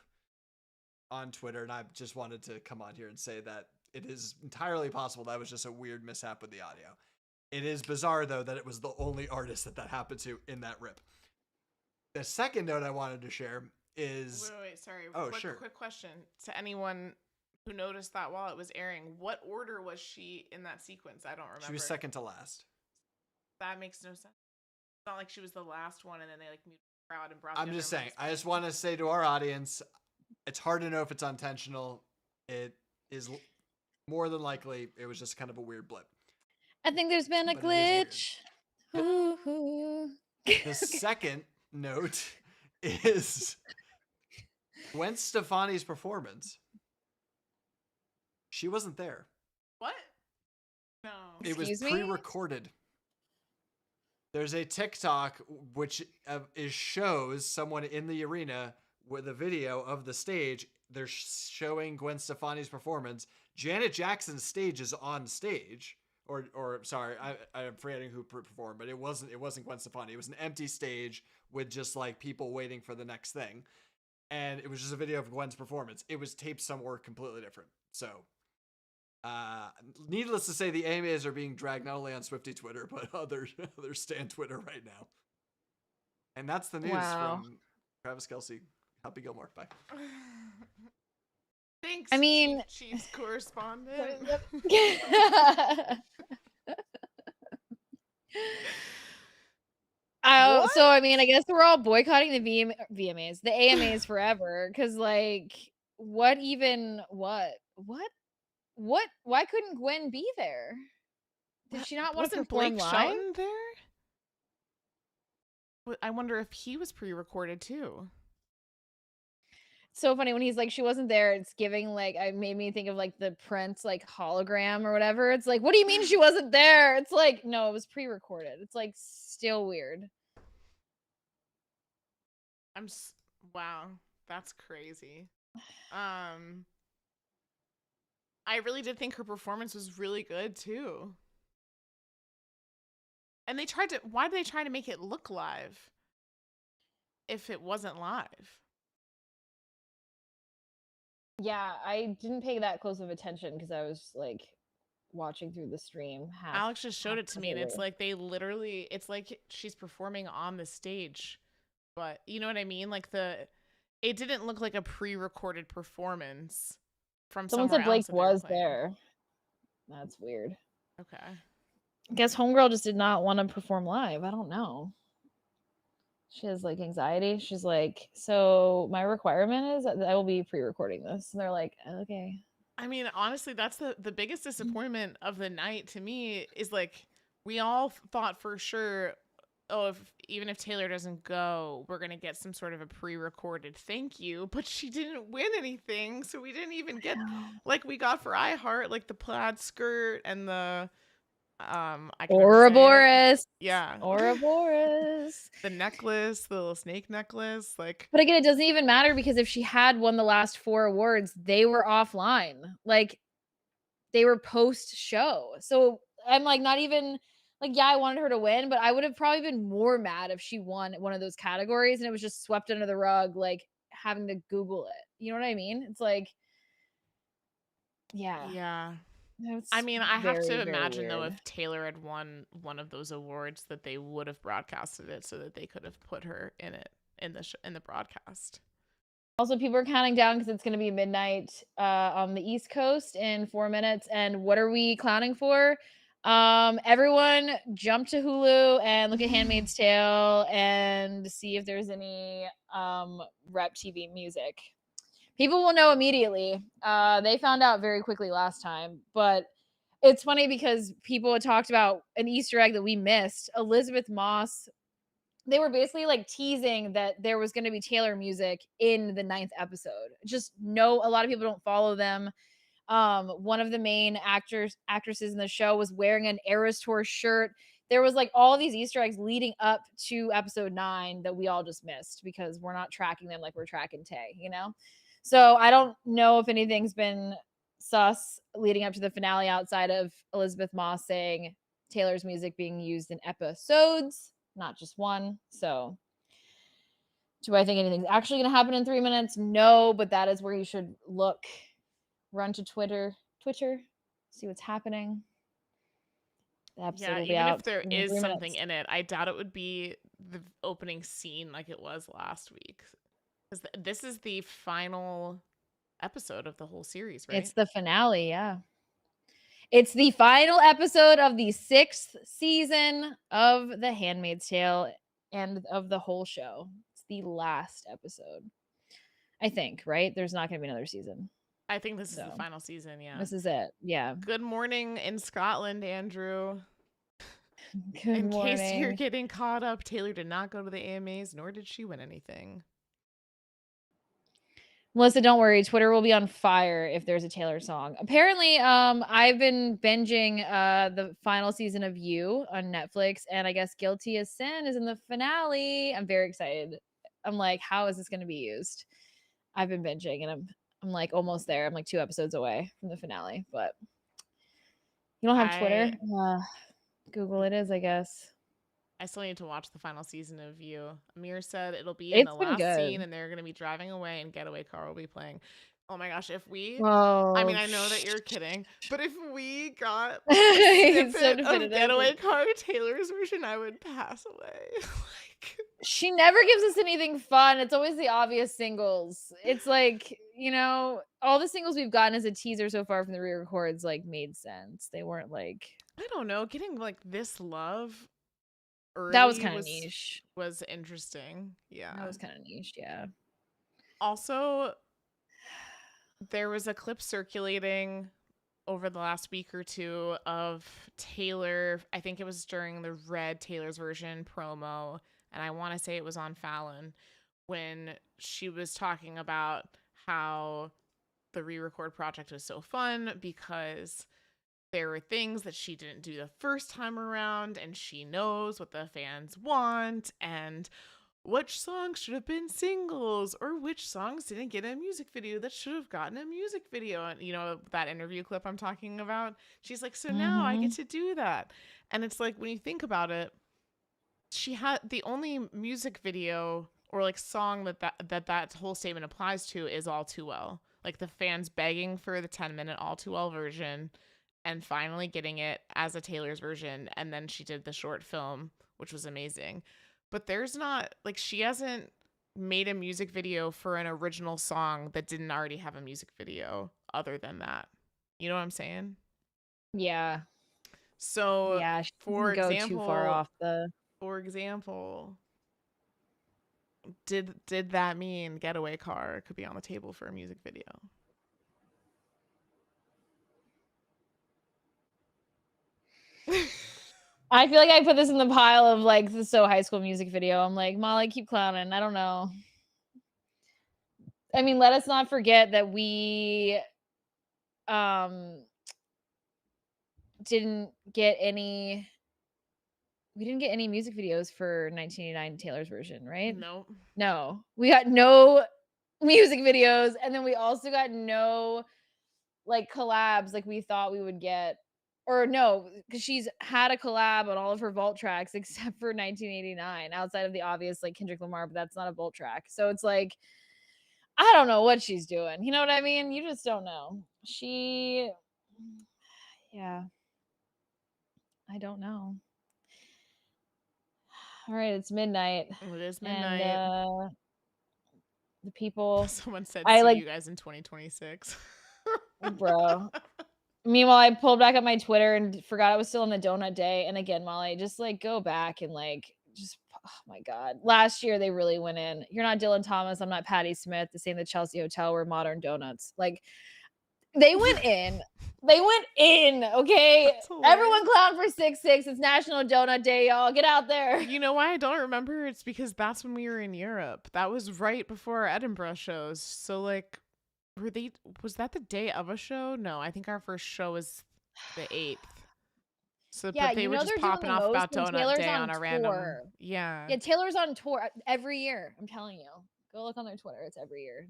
on Twitter, and I just wanted to come on here and say that it is entirely possible that was just a weird mishap with the audio. It is bizarre though that it was the only artist that happened to in that rip. The second note I wanted to share is. Wait, sorry. Oh, sure. Quick question to anyone who noticed that while it was airing. What order was she in that sequence? I don't remember. She was second to last. That makes no sense. It's not like she was the last one and then they like muted the crowd and brought. I'm just saying. I just want to say to our audience, it's hard to know if it's intentional. It is more than likely it was just kind of a weird blip. I think there's been a glitch. The second note is Gwen Stefani's performance. She wasn't there. What? No. It was pre-recorded. There's a TikTok which shows someone in the arena with a video of the stage. They're showing Gwen Stefani's performance. Janet Jackson's stage is on stage. Or sorry, I'm forgetting who performed, but it wasn't Gwen Stefani. It was an empty stage with just like people waiting for the next thing. and it was just a video of Gwen's performance. It was taped somewhere completely different. So, needless to say, the AMAs are being dragged not only on Swiftie Twitter, but other Stan Twitter right now. And that's the news Wow. from Travis Kelce, Happy Gilmore. Bye. Thanks, I mean, Chiefs correspondent. Oh, so What? I mean, I guess we're all boycotting the VMAs, the AMAs forever, because like, what even? What? Why couldn't Gwen be there? Did she not want to Wasn't perform Blake live? Shelton there? I wonder if he was pre-recorded too. So funny when he's like, she wasn't there. It's giving like, I made me think of like the Prince like hologram or whatever. It's like, what do you mean she wasn't there? It's like, no, it was pre-recorded. It's like still weird. Wow, that's crazy. I really did think her performance was really good too. And why did they try to make it look live if it wasn't live? Yeah, I didn't pay that close of attention because I was like watching through the stream. Alex just showed it to me, and it's completely. like it's like she's performing on the stage, but you know what I mean? Like it didn't look like a pre-recorded performance from Someone somewhere said Blake else that they were was playing. there. That's weird. Okay. I guess Homegirl just did not want to perform live. I don't know. She has like anxiety. She's like, so my requirement is that I will be pre-recording this. And they're like, okay. I mean, honestly, that's the biggest disappointment of the night to me is like we all thought for sure, oh, even if Taylor doesn't go, we're gonna get some sort of a pre-recorded thank you. But she didn't win anything, so we didn't even get like we got for iHeart, like the plaid skirt and the I can never say it. Ouroboros. Yeah. Ouroboros. The necklace, the little snake necklace, like. But again, it doesn't even matter because if she had won the last 4 awards, they were offline. Like they were post show. So I'm like not even like, yeah, I wanted her to win, but I would have probably been more mad if she won one of those categories and it was just swept under the rug, like having to Google it. You know what I mean? It's like, yeah. Yeah. It's I mean, I have to very imagine though, weird. if Taylor had won one of those awards, that they would have broadcasted it so that they could have put her in it in the broadcast. Also, people are counting down because it's going to be midnight on the East Coast in 4 minutes. And what are we clowning for? Everyone jump to Hulu and look at Handmaid's Tale and see if there's any rep TV music. People will know immediately. They found out very quickly last time, but it's funny because people had talked about an Easter egg that we missed. Elizabeth Moss, they were basically like teasing that there was going to be Taylor music in the 9th episode. Just no, a lot of people don't follow them. One of the main actresses in the show was wearing an Eras Tour shirt. There was like all these Easter eggs leading up to episode 9 that we all just missed because we're not tracking them like we're tracking Tay, you know? So I don't know if anything's been sus leading up to the finale outside of Elizabeth Moss saying Taylor's music being used in episodes, not just one. So do I think anything's actually going to happen in 3 minutes? No, but that is where you should look. Run to Twitter, see what's happening. The episode will be Even out if there in is 3 something minutes. in it, I doubt it would be the opening scene like it was last week. Because this is the final episode of the whole series, right? It's the finale, yeah. It's the final episode of the 6th season of The Handmaid's Tale and of the whole show. It's the last episode. I think, right? There's not going to be another season. I think this is the final season, yeah. This is it, yeah. Good morning in Scotland, Andrew. Good in morning. case you're getting caught up, Taylor did not go to the AMAs, nor did she win anything. Melissa, don't worry. Twitter will be on fire if there's a Taylor song. Apparently, I've been binging the final season of You on Netflix, and I guess Guilty as Sin is in the finale. I'm very excited. I'm like, how is this going to be used? I've been binging, and I'm like almost there. I'm like 2 episodes away from the finale, but you don't have Twitter? Google it is, I guess. I still need to watch the final season of You. Amir said it'll be in It's the been last scene good. and they're going to be driving away and Getaway Car will be playing. Oh my gosh, if we I mean, Oh, I know that you're kidding, but if we got a it's so snippet of definitive. Getaway Car Taylor's version, I would pass away. Like, She never gives us anything fun. It's always the obvious singles. It's like, all the singles we've gotten as a teaser so far from the re-records like made sense. They weren't like I don't know, getting like This Love that was early kind of niche. was interesting. Yeah. That was kind of niche, yeah. Also, there was a clip circulating over the last week or two of Taylor. I think it was during the Red Taylor's version promo, and I want to say it was on Fallon, when she was talking about how the re-record project was so fun because there were things that she didn't do the first time around, and she knows what the fans want and which songs should have been singles or which songs didn't get a music video that should have gotten a music video. And that interview clip I'm talking about, she's like, so now I get to do that. And it's like, when you think about it, she had the only music video or like song that whole statement applies to is All Too Well. Like the fans begging for the 10-minute All Too Well version and finally getting it as a Taylor's version. And then she did the short film, which was amazing. But there's not, like, she hasn't made a music video for an original song that didn't already have a music video other than that. You know what I'm saying? Yeah. So Yeah, she for didn't go example, too far off the did that mean Getaway Car could be on the table for a music video? I feel like I put this in the pile of like the So High School music video. I'm like, Molly, keep clowning. I don't know. I mean, let us not forget that we didn't get any music videos for 1989 Taylor's version, right? No. No. We got no music videos, and then we also got no like collabs like we thought we would get. Or no, because she's had a collab on all of her vault tracks except for 1989, outside of the obvious like Kendrick Lamar, but that's not a vault track. So it's like, I don't know what she's doing. You know what I mean? You just don't know. Yeah. I don't know. All right, it's midnight. It is midnight. And the people. Someone said, I see like you guys in 2026. bro. Meanwhile, I pulled back up my Twitter and forgot it was still on the donut day. And again, Molly, just like go back and like just oh my god. Last year they really went in. You're not Dylan Thomas, I'm not Patti Smith. The same the Chelsea Hotel were modern donuts. Like they went in. They went in, okay? Everyone clown for 6-6. It's National Donut Day, y'all. Get out there. You know why I don't remember? It's because that's when we were in Europe. That was right before our Edinburgh shows. So like was that the day of a show? No, I think our first show was the 8th. So yeah, but they were just popping off about Donut Taylor's Day on a tour. random. Yeah. Yeah, Taylor's on tour every year. I'm telling you. Go look on their Twitter. It's every year.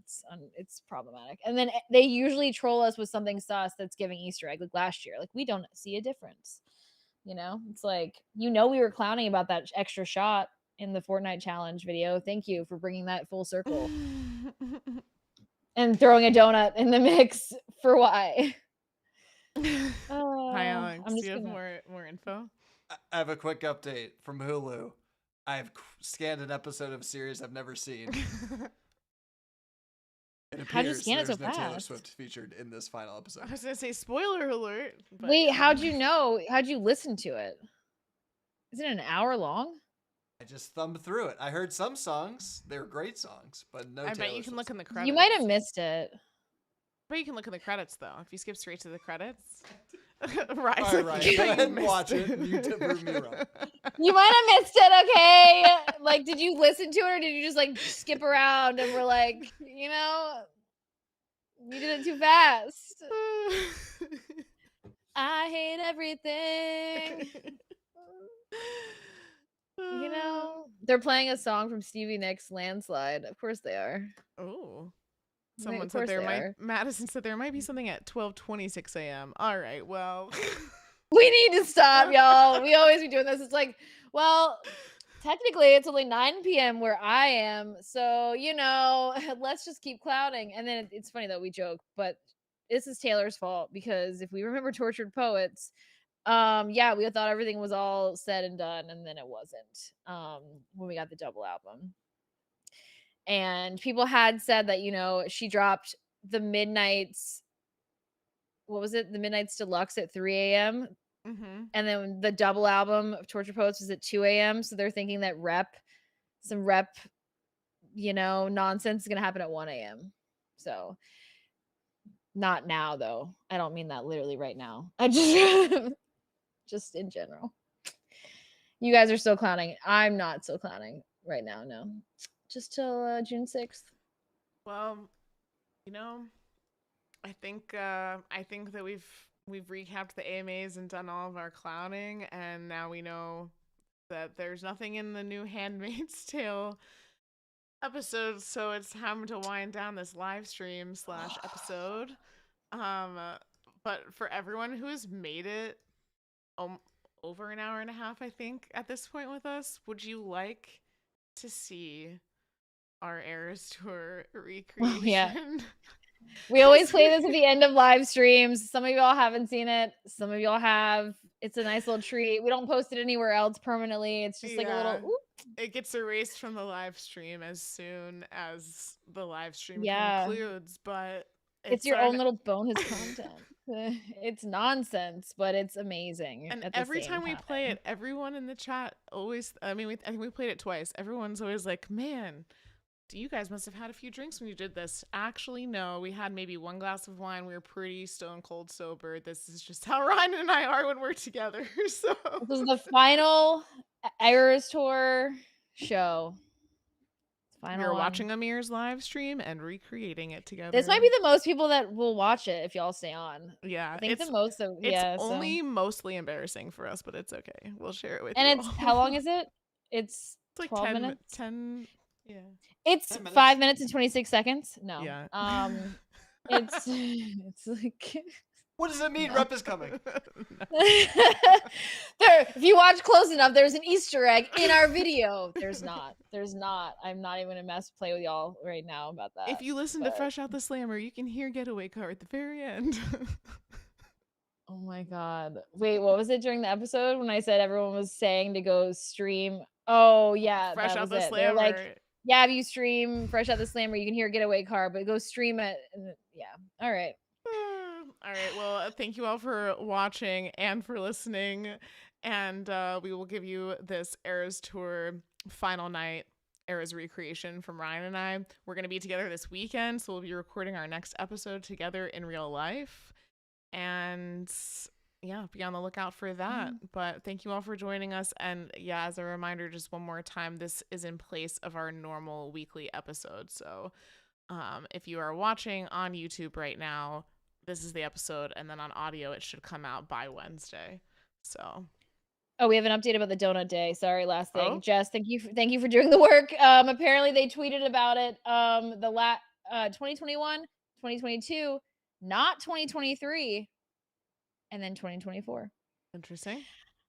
It's problematic. And then they usually troll us with something sus that's giving Easter egg. Like last year, like we don't see a difference. It's like we were clowning about that extra shot in the Fortnite challenge video. Thank you for bringing that full circle and throwing a donut in the mix for why. Hi Alex. Do you have more info? I have a quick update from Hulu. I've scanned an episode of a series I've never seen. It How'd you scan it so there's no Taylor fast? Swift featured in this final episode. I was gonna say spoiler alert. But Wait, yeah. how'd you know? How'd you listen to it? Is it an hour long? I just thumbed through it. I heard some songs. They were great songs, but no I Taylor bet you can Swift look in the credits. You might have missed it. But you can look in the credits though. If you skip straight to the credits. Right. All right. Go ahead and watch it. And you prove me wrong. You might have missed it, okay? Like, did you listen to it or did you just like skip around and we're like, you did it too fast. I hate everything. They're playing a song from Stevie Nicks' Landslide. Of course they are. Oh. Someone said Madison said there might be something at 12:26 a.m. All right, well. We need to stop, y'all. We always be doing this. It's like Well, technically it's only 9 p.m. where I am. So, let's just keep clowning. And then it's funny that we joke, but this is Taylor's fault because if we remember Tortured Poets, yeah, we thought everything was all said and done, and then it wasn't. When we got the double album. And people had said that, she dropped the Midnight's what was it? The Midnight's Deluxe at 3 a.m. Mm-hmm. And then the double album of Torture Poets was at 2 a.m. So they're thinking that some rep, nonsense is gonna happen at 1 a.m. So not now though. I don't mean that literally right now. I just just in general. You guys are still clowning. I'm not still clowning right now, no. Just till June 6th. Well, you know, I think that we've recapped the AMAs and done all of our clowning, and now we know that there's nothing in the new Handmaid's Tale episode, so it's time to wind down this live stream / episode. Um, but for everyone who has made it over an hour and a half, I think at this point with us, would you like to see our Eras Tour recreation? Yeah. We always play this at the end of live streams. Some of y'all haven't seen it. Some of y'all have. It's a nice little treat. We don't post it anywhere else permanently. It's just like a little. Oop. It gets erased from the live stream as soon as the live stream Yeah. concludes, but it's your own little bonus content. It's nonsense, but it's amazing. And at the every same time we time. play it, everyone in the chat always, I think we played it twice. Everyone's always like, man, you guys must have had a few drinks when you did this. Actually, no, we had maybe one glass of wine. We were pretty stone cold sober. This is just how Ryan and I are when we're together. So this is the final Eras Tour show. We were watching Amir's live stream and recreating it together. This might be the most people that will watch it if y'all stay on. Yeah, I think the most of it's only mostly embarrassing for us, but it's okay. We'll share it with you. And it's how long is it? It's like 12 minutes. 10. Yeah. It's 5 minutes and 26 seconds. No. Yeah. It's like. What does it mean? Rep is coming. If you watch close enough, there's an Easter egg in our video. There's not. I'm not even gonna play with y'all right now about that. If you listen to Fresh Out the Slammer, you can hear Getaway Car at the very end. Oh my god. Wait, what was it during the episode when I said everyone was saying to go stream? Oh yeah, Fresh Out the Slammer. They're like, yeah, if you stream Fresh Out the Slammer, you can hear Getaway Car, but go stream it. Yeah. All right. All right. Well, thank you all for watching and for listening. And we will give you this Eras Tour final night Eras recreation from Ryan and I. We're going to be together this weekend, so we'll be recording our next episode together in real life. And yeah, be on the lookout for that. But thank you all for joining us. And yeah, as a reminder, just one more time, this is in place of our normal weekly episode. So if you are watching on YouTube right now, this is the episode, and then on audio it should come out by Wednesday. So we have an update about the donut day. Sorry, last thing. Jess, thank you for doing the work. Apparently they tweeted about it. 2021, 2022, not 2023, and then 2024. Interesting.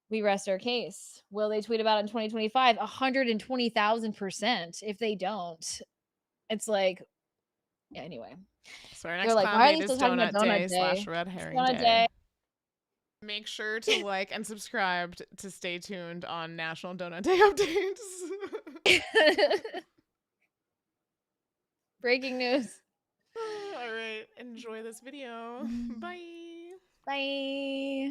We rest our case. Will they tweet about it in 2025? 120,000%. If they don't, it's like, yeah, anyway. So our next clown date is Donut Day / Red Herring Day. Make sure to like and subscribe to stay tuned on National Donut Day updates. Breaking news. All right. Enjoy this video. Bye. Bye.